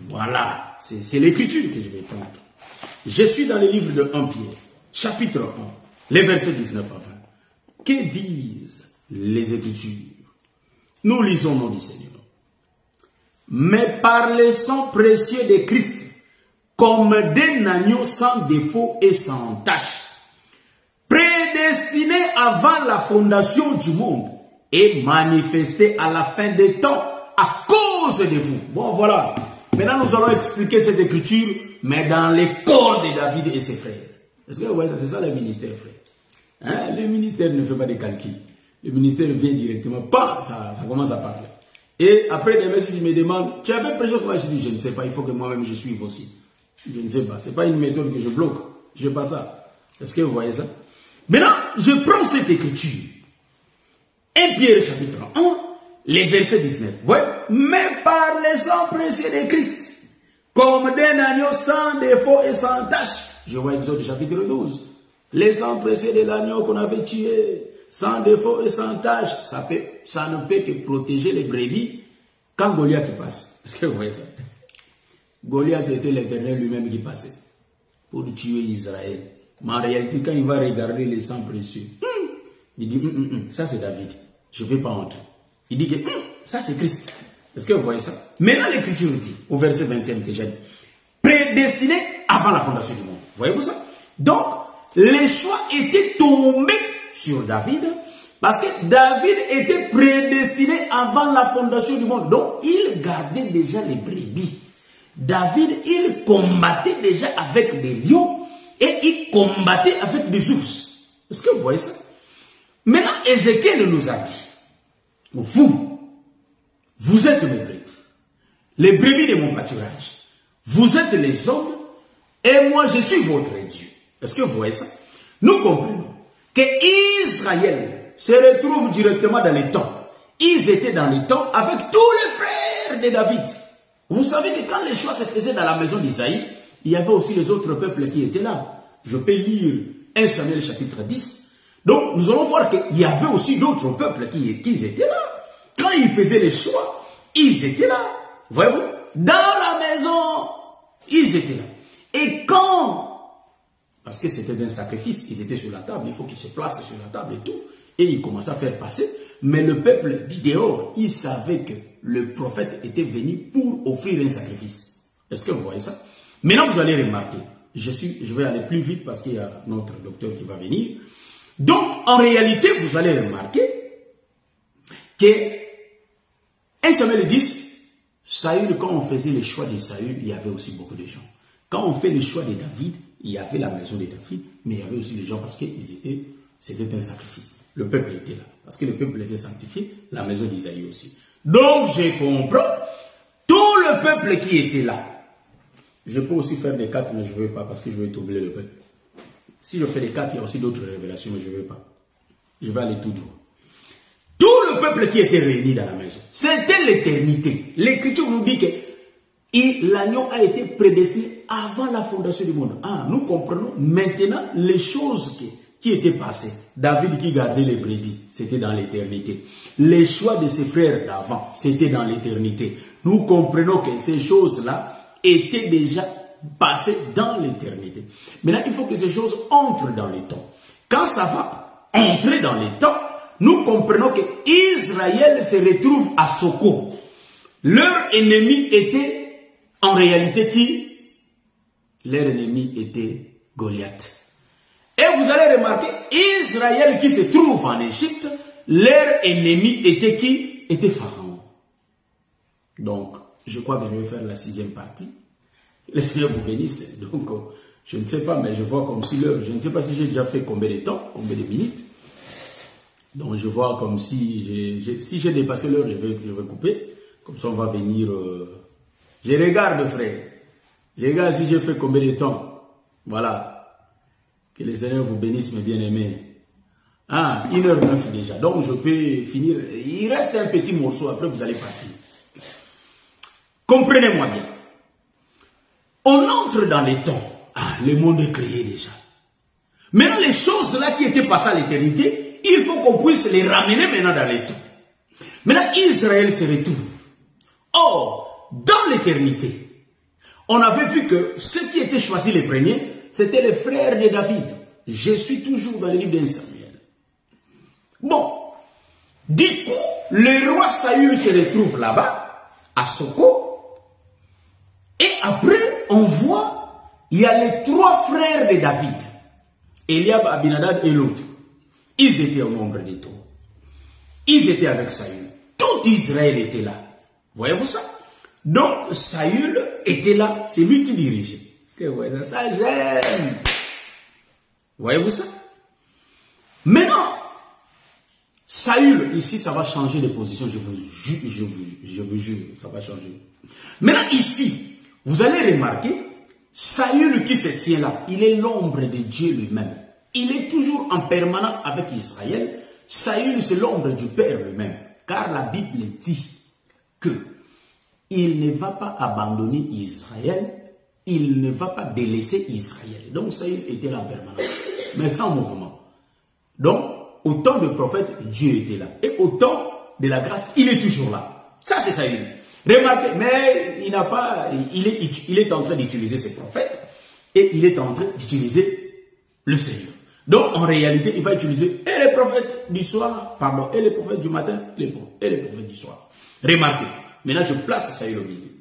Voilà, c'est l'écriture que je vais prendre. Je suis dans le livre de 1 Pierre, chapitre 1, les versets 19 à 20. Que disent les Écritures? Nous lisons au nom du Seigneur. Mais par le sang précieux de Christ, comme d'un agneau sans défaut et sans tache, prédestiné avant la fondation du monde et manifesté à la fin des temps à cause de vous. Bon, voilà. Maintenant, nous allons expliquer cette écriture, mais dans les corps de David et ses frères. Est-ce que vous voyez ça? C'est ça le ministère, frère. Hein? Le ministère ne fait pas de calcul. Le ministère vient directement, pas, ça commence à parler. Et après des messages, je me demande, tu avais prêché comment? Je dis, je ne sais pas, il faut que moi-même je suive aussi. Je ne sais pas, ce n'est pas une méthode que je bloque. Je n'ai pas ça. Est-ce que vous voyez ça? Maintenant, je prends cette écriture. 1 Pierre chapitre 1, les versets 19. Ouais. Mais par le sang précieux de Christ, comme d'un agneau sans défaut et sans tache. Je vois Exode chapitre 12. Les sang précieux de l'agneau qu'on avait tué, sans défaut et sans tache, ça ne peut que protéger les brebis quand Goliath passe. Est-ce que vous voyez ça? Goliath était l'Éternel lui-même qui passait pour tuer Israël. Mais en réalité, quand il va regarder les sangs précieux, il dit, ça c'est David, je ne peux pas entrer. Il dit que ça c'est Christ. Est-ce que vous voyez ça? Maintenant l'écriture dit, au verset 21 que j'ai dit, prédestiné avant la fondation du monde. Voyez-vous ça? Donc, les choix étaient tombés sur David, parce que David était prédestiné avant la fondation du monde. Donc, il gardait déjà les brebis. David, il combattait déjà avec des lions et il combattait avec des ours. Est-ce que vous voyez ça? Maintenant, Ézéchiel nous a dit, vous êtes mes brebis, les brebis de mon pâturage. Vous êtes les hommes et moi je suis votre Dieu. Est-ce que vous voyez ça? Nous comprenons que Israël se retrouve directement dans les temps. Ils étaient dans les temps avec tous les frères de David. Vous savez que quand les choix se faisaient dans la maison d'Isaïe, il y avait aussi les autres peuples qui étaient là. Je peux lire 1 Samuel chapitre 10. Donc nous allons voir qu'il y avait aussi d'autres peuples qui étaient là. Quand ils faisaient les choix, ils étaient là. Voyez-vous? Dans la maison, ils étaient là. Et quand, parce que c'était un sacrifice, ils étaient sur la table, il faut qu'ils se placent sur la table et tout. Et ils commençaient à faire passer. Mais le peuple du dehors, il savait que le prophète était venu pour offrir un sacrifice. Est-ce que vous voyez ça? Maintenant, vous allez remarquer. Je vais aller plus vite parce qu'il y a notre docteur qui va venir. Donc, en réalité, vous allez remarquer que 1 Samuel 10, Saül, quand on faisait le choix de Saül, il y avait aussi beaucoup de gens. Quand on fait le choix de David, il y avait la maison de David, mais il y avait aussi des gens parce que c'était un sacrifice. Le peuple était là. Parce que le peuple était sanctifié, la maison d'Isaïe aussi. Donc, je comprends tout le peuple qui était là. Je peux aussi faire des 4, mais je ne veux pas parce que je vais troubler le peuple. Si je fais des 4, il y a aussi d'autres révélations, mais je ne veux pas. Je vais aller tout droit. Tout le peuple qui était réuni dans la maison, c'était l'éternité. L'Écriture nous dit que l'agneau a été prédestiné avant la fondation du monde. Ah, nous comprenons maintenant les choses qui étaient passées. David qui gardait les brebis, c'était dans l'éternité. Les choix de ses frères d'avant, c'était dans l'éternité. Nous comprenons que ces choses-là étaient déjà passées dans l'éternité. Maintenant, il faut que ces choses entrent dans les temps. Quand ça va entrer dans les temps, nous comprenons que Israël se retrouve à Soko. Leur ennemi était en réalité qui? Leur ennemi était Goliath. Et vous allez remarquer, Israël qui se trouve en Égypte, leur ennemi était qui? Était Pharaon. Donc, je crois que je vais faire la 6e partie. Le Seigneur vous bénisse. Donc, je ne sais pas, mais je vois comme si l'heure, je ne sais pas si j'ai déjà fait combien de temps, combien de minutes. Donc, je vois comme si j'ai dépassé l'heure, je vais couper. Comme ça, on va venir. Je regarde, frère. Je regarde si j'ai fait combien de temps. Voilà. Que le Seigneur vous bénisse, mes bien-aimés. Ah, 1h09 déjà. Donc, je peux finir. Il reste un petit morceau, après vous allez partir. Comprenez-moi bien. On entre dans les temps. Ah, le monde est créé déjà. Maintenant, les choses là qui étaient passées à l'éternité, il faut qu'on puisse les ramener maintenant dans les temps. Maintenant, Israël se retrouve. Or, dans l'éternité, on avait vu que ceux qui étaient choisis les premiers, c'était les frères de David. Je suis toujours dans le livre d'un Samuel. Bon, du coup, le roi Saül se retrouve là-bas, à Soko. Et après, on voit, il y a les 3 frères de David. Eliab, Abinadab et l'autre. Ils étaient au nombre de 3. Ils étaient avec Saül. Tout Israël était là. Voyez-vous ça? Donc, Saül était là. C'est lui qui dirigeait. Est-ce que vous voyez ça? J'aime. Voyez-vous ça? Maintenant, Saül, ici, ça va changer de position. Je vous jure, ça va changer. Maintenant, ici, vous allez remarquer, Saül qui se tient là, il est l'ombre de Dieu lui-même. Il est toujours en permanent avec Israël. Saül, c'est l'ombre du Père lui-même. Car la Bible dit que il ne va pas abandonner Israël, il ne va pas délaisser Israël. Donc Saül était là en permanence, mais sans mouvement. Donc, au temps du prophète, Dieu était là. Et au temps de la grâce, il est toujours là. Ça, c'est Saül. Remarquez, mais il n'a pas, il est en train d'utiliser ses prophètes et il est en train d'utiliser le Seigneur. Donc, en réalité, il va utiliser et les prophètes du soir, pardon, et les prophètes du matin, et les prophètes du soir. Remarquez, maintenant je place Saül au milieu.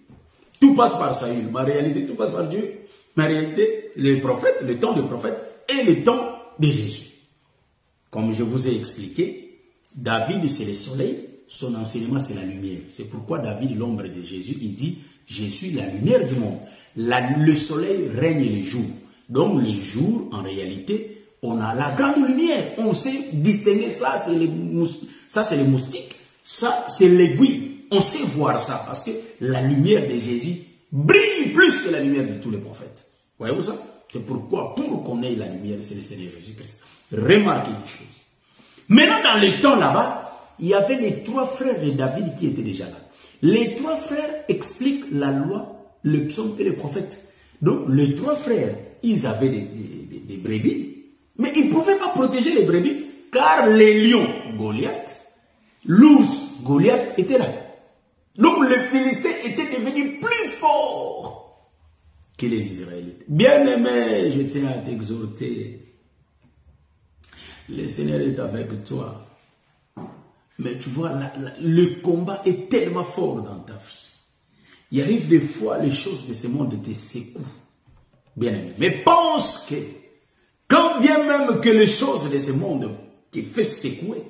Tout passe par Saül, mais en réalité, tout passe par Dieu. Mais en réalité, les prophètes, le temps des prophètes et le temps de Jésus. Comme je vous ai expliqué, David, c'est le soleil, son enseignement, c'est la lumière. C'est pourquoi David, l'ombre de Jésus, il dit, je suis la lumière du monde. Le soleil règne le jour. Donc, le jour, en réalité, on a la grande lumière. On sait distinguer ça, c'est les moustiques, ça c'est l'aiguille. On sait voir ça parce que la lumière de Jésus brille plus que la lumière de tous les prophètes. Voyez-vous ça? C'est pourquoi, pour qu'on ait la lumière, c'est le Seigneur Jésus-Christ. Remarquez une chose. Maintenant, dans les temps là-bas, il y avait les 3 frères de David qui étaient déjà là. Les 3 frères expliquent la loi, le psaume et les prophètes. Donc, les 3 frères, ils avaient des brebis, mais ils ne pouvaient pas protéger les brebis, car les lions, Goliath, l'ours, Goliath, étaient là. Donc, les Philistins étaient devenus plus forts que les Israélites. Bien-aimé, je tiens à t'exhorter. Le Seigneur est avec toi. Mais tu vois, le combat est tellement fort dans ta vie. Il arrive des fois, les choses de ce monde te secouent. Bien-aimé. Mais pense que, quand bien même que les choses de ce monde te fait secouer,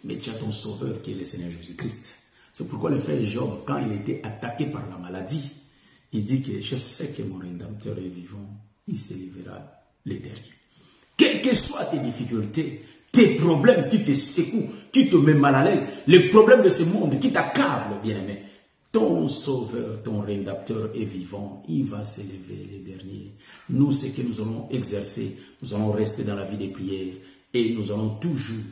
mais tu as ton sauveur qui est le Seigneur Jésus-Christ. C'est pourquoi le frère Job, quand il était attaqué par la maladie, il dit que je sais que mon Rédempteur est vivant, il se livrera les derniers. Quelles que soient tes difficultés, tes problèmes qui te secouent, qui te mettent mal à l'aise, les problèmes de ce monde qui t'accablent, bien-aimé, ton sauveur, ton Rédempteur est vivant, il va s'élever les derniers. Nous, ce que nous allons exercer, nous allons rester dans la vie des prières et nous allons toujours,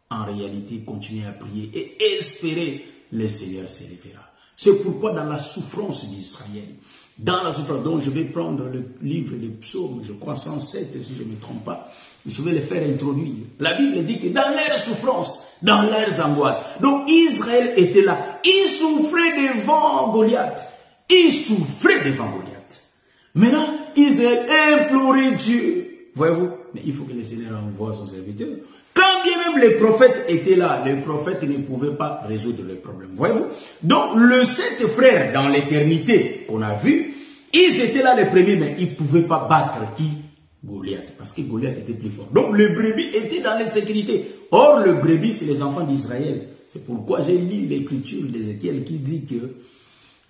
en réalité, continuer à prier et espérer le Seigneur s'élèvera. C'est pourquoi dans la souffrance d'Israël, dans la souffrance, donc je vais prendre le livre des psaumes, je crois 107, si je ne me trompe pas, je vais le faire introduire. La Bible dit que dans leurs souffrances, dans leurs angoisses, donc Israël était là, il souffrait devant Goliath, il souffrait devant Goliath. Maintenant, Israël implorait Dieu, voyez-vous, mais il faut que le Seigneur envoie son serviteur. Quand bien même les prophètes étaient là, les prophètes ne pouvaient pas résoudre les problèmes. Voyez-vous? Donc, le 7 frères dans l'éternité qu'on a vu, ils étaient là les premiers, mais ils ne pouvaient pas battre qui? Goliath, parce que Goliath était plus fort. Donc, le brebis était dans l'insécurité. Or, le brebis, c'est les enfants d'Israël. C'est pourquoi j'ai lu l'écriture d'Ézéchiel qui dit que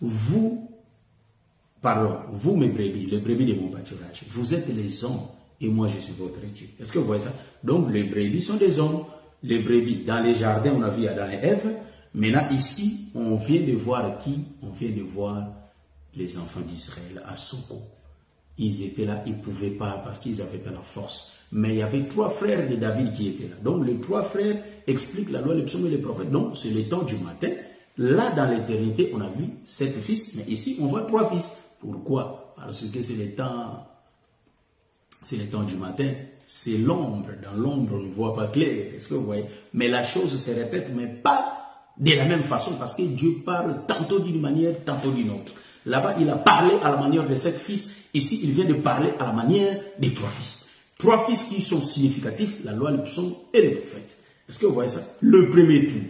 vous, mes brebis, les brebis de mon pâturage, vous êtes les hommes. Et moi, je suis votre Dieu. Est-ce que vous voyez ça? Donc, les brebis sont des hommes. Les brebis, dans les jardins, on a vu Adam et Ève. Maintenant, ici, on vient de voir qui? On vient de voir les enfants d'Israël à Soko. Ils étaient là, ils ne pouvaient pas parce qu'ils n'avaient pas la force. Mais il y avait 3 frères de David qui étaient là. Donc, les 3 frères expliquent la loi, les psaumes et les prophètes. Donc, c'est le temps du matin. Là, dans l'éternité, on a vu 7 fils. Mais ici, on voit 3 fils. Pourquoi? Parce que c'est le temps... C'est le temps du matin, c'est l'ombre. Dans l'ombre, on ne voit pas clair. Est-ce que vous voyez? Mais la chose se répète, mais pas de la même façon, parce que Dieu parle tantôt d'une manière, tantôt d'une autre. Là-bas, il a parlé à la manière de 7 fils. Ici, il vient de parler à la manière des 3 fils. 3 fils qui sont significatifs, la loi, le psaume et les prophètes. Est-ce que vous voyez ça? Le premier tour,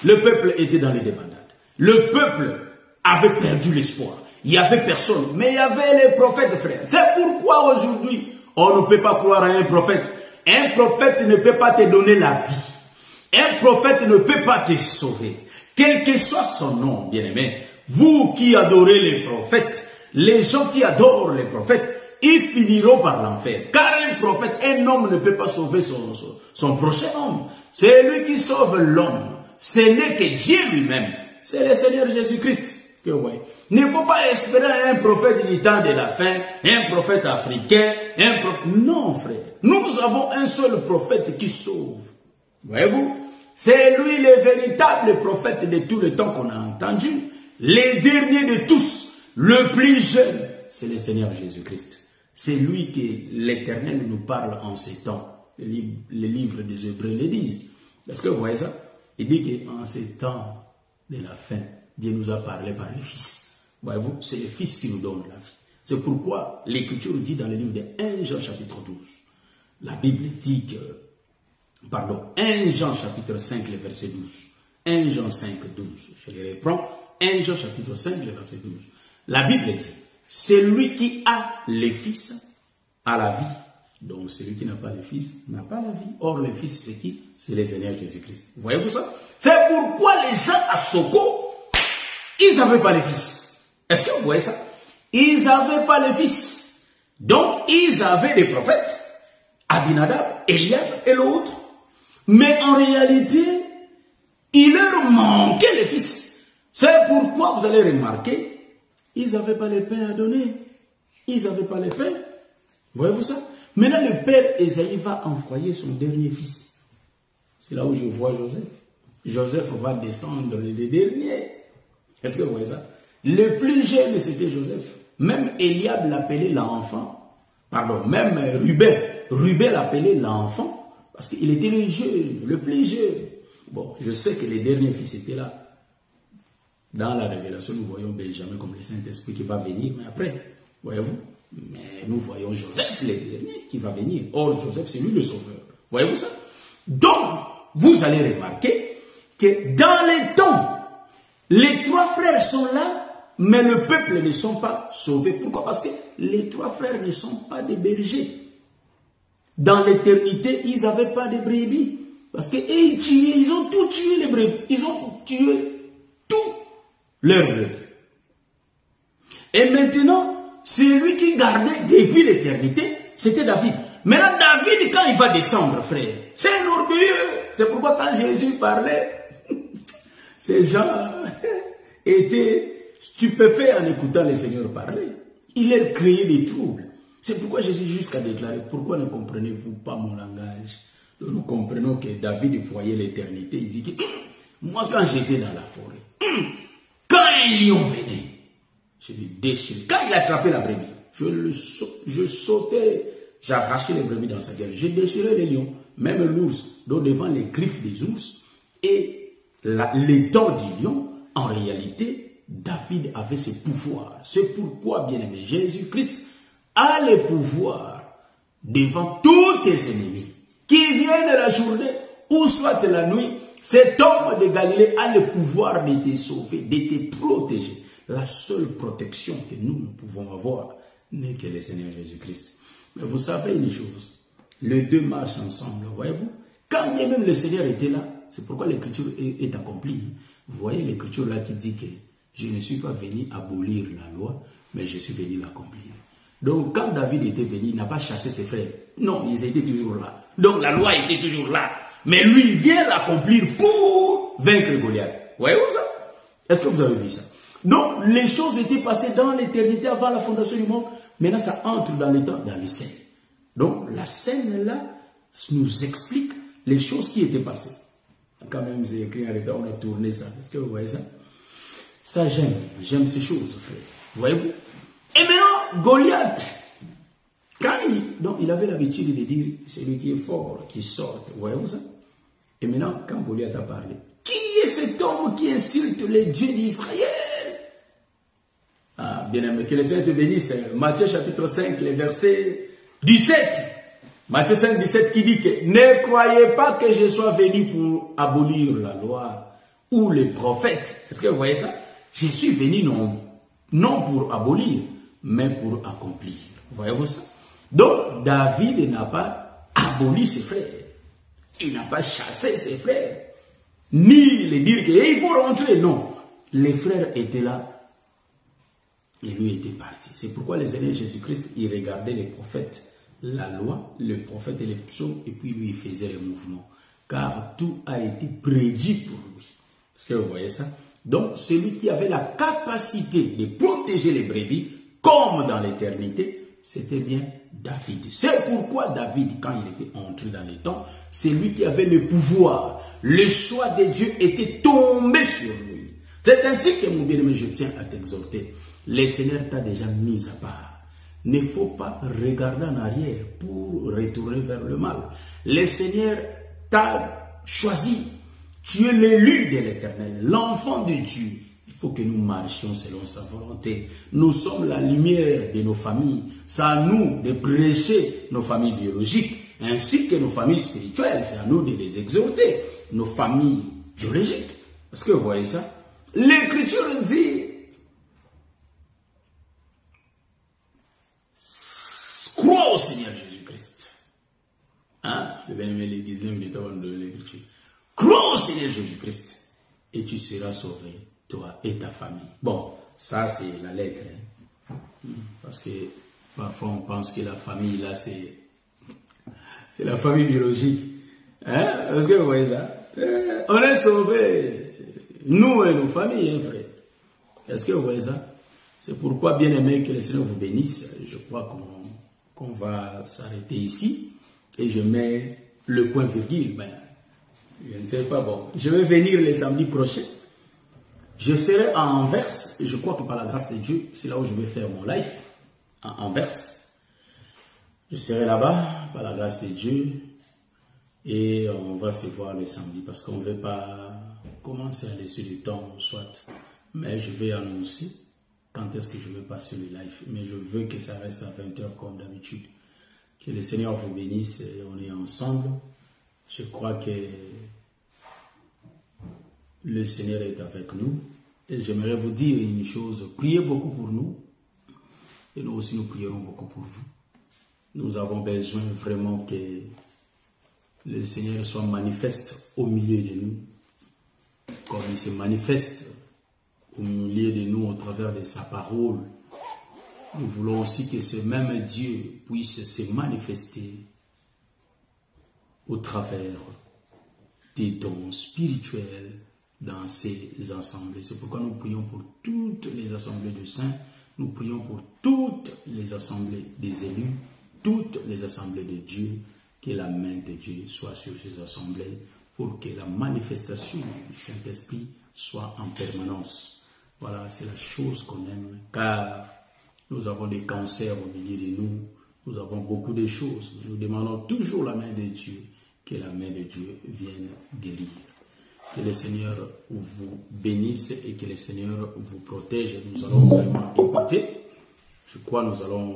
le peuple était dans les débandades. Le peuple avait perdu l'espoir. Il n'y avait personne, mais il y avait les prophètes, frère. C'est pourquoi aujourd'hui, on ne peut pas croire à un prophète. Un prophète ne peut pas te donner la vie. Un prophète ne peut pas te sauver. Quel que soit son nom, bien-aimé, vous qui adorez les prophètes, les gens qui adorent les prophètes, ils finiront par l'enfer. Car un prophète, un homme ne peut pas sauver son prochain homme. C'est lui qui sauve l'homme. Ce n'est que Dieu lui-même. C'est le Seigneur Jésus-Christ. Il ne faut pas espérer un prophète du temps de la fin, un prophète africain, Non, frère. Nous avons un seul prophète qui sauve. Voyez-vous? C'est lui le véritable prophète de tout le temps qu'on a entendu. Le dernier de tous, le plus jeune, c'est le Seigneur Jésus-Christ. C'est lui que l'Éternel nous parle en ces temps. Les livres des Hébreux le disent. Est-ce que vous voyez ça? Il dit qu'en ces temps de la fin, Dieu nous a parlé par le Fils. Voyez-vous, c'est le Fils qui nous donne la vie. C'est pourquoi l'Écriture dit dans le livre de 1 Jean chapitre 12, la Bible dit que, 1 Jean chapitre 5, le verset 12, 1 Jean 5, 12, je les reprends, 1 Jean chapitre 5, le verset 12, la Bible dit, celui qui a le Fils a la vie. Donc celui qui n'a pas le Fils n'a pas la vie. Or le Fils c'est qui? C'est le Seigneur Jésus-Christ. Voyez-vous ça? C'est pourquoi les gens à Soko, ils n'avaient pas le Fils. Est-ce que vous voyez ça? Ils n'avaient pas le Fils. Donc ils avaient des prophètes. Abinadab, Eliab et l'autre. Mais en réalité, il leur manquait les fils. C'est pourquoi vous allez remarquer, ils n'avaient pas les pains à donner. Ils n'avaient pas les pains. Voyez-vous ça? Maintenant, le père Esaïe va envoyer son dernier fils. C'est là où je vois Joseph. Joseph va descendre le dernier. Est-ce que vous voyez ça? Le plus jeune, c'était Joseph. Même Eliab l'appelait l'enfant. Pardon, même Ruben l'appelait l'enfant. Parce qu'il était le jeune, le plus jeune. Bon, je sais que les derniers fils étaient là. Dans la révélation, nous voyons Benjamin comme le Saint-Esprit qui va venir. Mais après, voyez-vous? Mais nous voyons Joseph, le dernier, qui va venir. Or, Joseph, c'est lui le sauveur. Voyez-vous ça? Donc, vous allez remarquer que dans les temps, les trois frères sont là, mais le peuple ne sont pas sauvés. Pourquoi? Parce que les trois frères ne sont pas des bergers. Dans l'éternité, ils n'avaient pas de brebis. Parce qu'ils ont tout tué les brebis. Ils ont tué tout leurs brebis. Et maintenant, celui qui gardait depuis l'éternité, c'était David. Maintenant, David, quand il va descendre, frère, c'est un orgueilleux. C'est pourquoi quand Jésus parlait, ces gens étaient stupéfaits en écoutant le Seigneur parler. Il leur créait des troubles. C'est pourquoi Jésus jusqu'à déclarer, pourquoi ne comprenez-vous pas mon langage? Donc nous comprenons que David voyait l'éternité. Il dit que, moi quand j'étais dans la forêt, quand un lion venait, je lui déchirais. Quand il attrapait la brebis, je sautais, j'arrachais les brebis dans sa gueule. Je déchirais les lions, même l'ours, donc devant les griffes des ours. Et les dents du lion, en réalité, David avait ce pouvoir. C'est pourquoi, bien-aimé, Jésus-Christ a le pouvoir devant tous tes ennemis qui viennent la journée ou soit la nuit. Cet homme de Galilée a le pouvoir de te sauver, de te protéger. La seule protection que nous pouvons avoir n'est que le Seigneur Jésus-Christ. Mais vous savez une chose, les deux marchent ensemble, voyez-vous. Quand bien même le Seigneur était là, c'est pourquoi l'écriture est accomplie. Vous voyez l'écriture là qui dit que je ne suis pas venu abolir la loi, mais je suis venu l'accomplir. Donc quand David était venu, il n'a pas chassé ses frères. Non, ils étaient toujours là. Donc la loi était toujours là. Mais lui, il vient l'accomplir pour vaincre Goliath. Voyez-vous ça? Est-ce que vous avez vu ça? Donc les choses étaient passées dans l'éternité avant la fondation du monde. Maintenant ça entre dans le temps, dans le scène. Donc la scène là nous explique les choses qui étaient passées. Quand même, c'est écrit en retard, on a tourné ça. Est-ce que vous voyez ça? Ça, j'aime ces choses, frère. Voyez-vous? Et maintenant, Goliath, quand il avait l'habitude de dire, celui qui est fort, qui sort. Voyez-vous ça? Et maintenant, quand Goliath a parlé, qui est cet homme qui insulte les dieux d'Israël? Ah, bien aimé, que le Seigneur te bénisse. Matthieu chapitre 5, les versets 17. Matthieu 5, 17 qui dit que ne croyez pas que je sois venu pour abolir la loi ou les prophètes. Est-ce que vous voyez ça? Je suis venu non pour abolir, mais pour accomplir. Voyez-vous ça? Donc, David n'a pas aboli ses frères. Il n'a pas chassé ses frères. Ni les dire qu'il faut rentrer. Non. Les frères étaient là. Et lui était parti. C'est pourquoi le Seigneur Jésus-Christ, il regardait les prophètes, la loi, le prophète et les psaumes, et puis lui, il faisait les mouvements. Car tout a été prédit pour lui. Est-ce que vous voyez ça? Donc, celui qui avait la capacité de protéger les brebis, comme dans l'éternité, c'était bien David. C'est pourquoi David, quand il était entré dans les temps, c'est lui qui avait le pouvoir. Le choix de Dieu était tombé sur lui. C'est ainsi que, mon bien-aimé, je tiens à t'exhorter. Le Seigneur t'a déjà mis à part. Il ne faut pas regarder en arrière pour retourner vers le mal. Le Seigneur t'a choisi. Tu es l'élu de l'Éternel, l'enfant de Dieu. Il faut que nous marchions selon sa volonté. Nous sommes la lumière de nos familles. C'est à nous de prêcher nos familles biologiques, ainsi que nos familles spirituelles. C'est à nous de les exhorter, nos familles biologiques. Est-ce que vous voyez ça? L'Écriture dit, crois au Seigneur Jésus-Christ. Hein? Je vais aimer les 19 minutes avant de l'Écriture. Crois au Seigneur Jésus-Christ et tu seras sauvé, toi et ta famille. Bon, ça c'est la lettre. Hein? Parce que parfois on pense que la famille là c'est C'est la famille biologique. Hein? Est-ce que vous voyez ça? On est sauvés, nous et nos familles, hein, frère. Est-ce que vous voyez ça? C'est pourquoi, bien aimé, que le Seigneur vous bénisse. Je crois qu'on va s'arrêter ici. Et je mets le point virgule. Mais je ne sais pas, bon. Je vais venir les samedis prochains. Je serai à Anvers. Je crois que par la grâce de Dieu, c'est là où je vais faire mon live. À Anvers. Je serai là-bas, par la grâce de Dieu. Et on va se voir le samedi parce qu'on ne veut pas commencer à laisser du temps, soit. Mais je vais annoncer quand est-ce que je vais passer le live. Mais je veux que ça reste à 20h comme d'habitude. Que le Seigneur vous bénisse et on est ensemble. Je crois que le Seigneur est avec nous. Et j'aimerais vous dire une chose. Priez beaucoup pour nous. Et nous aussi, nous prierons beaucoup pour vous. Nous avons besoin vraiment que le Seigneur soit manifeste au milieu de nous. Comme il se manifeste au milieu de nous au travers de sa parole. Nous voulons aussi que ce même Dieu puisse se manifester au travers des dons spirituels dans ces assemblées. C'est pourquoi nous prions pour toutes les assemblées de saints, nous prions pour toutes les assemblées des élus, toutes les assemblées de Dieu, que la main de Dieu soit sur ces assemblées pour que la manifestation du Saint-Esprit soit en permanence. Voilà, c'est la chose qu'on aime, car nous avons des cancers au milieu de nous, nous avons beaucoup de choses, mais nous demandons toujours la main de Dieu, que la main de Dieu vienne guérir. Que le Seigneur vous bénisse et que le Seigneur vous protège. Nous allons vraiment écouter. Je crois que nous allons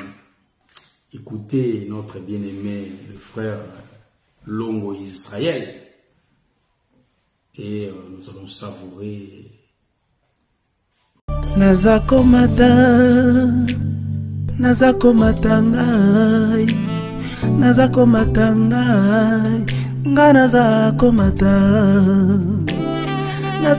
écouter notre bien-aimé, le frère Longo Israël. Et nous allons savourer. Nazako matangai, nazako matangai, nga nazako matangai.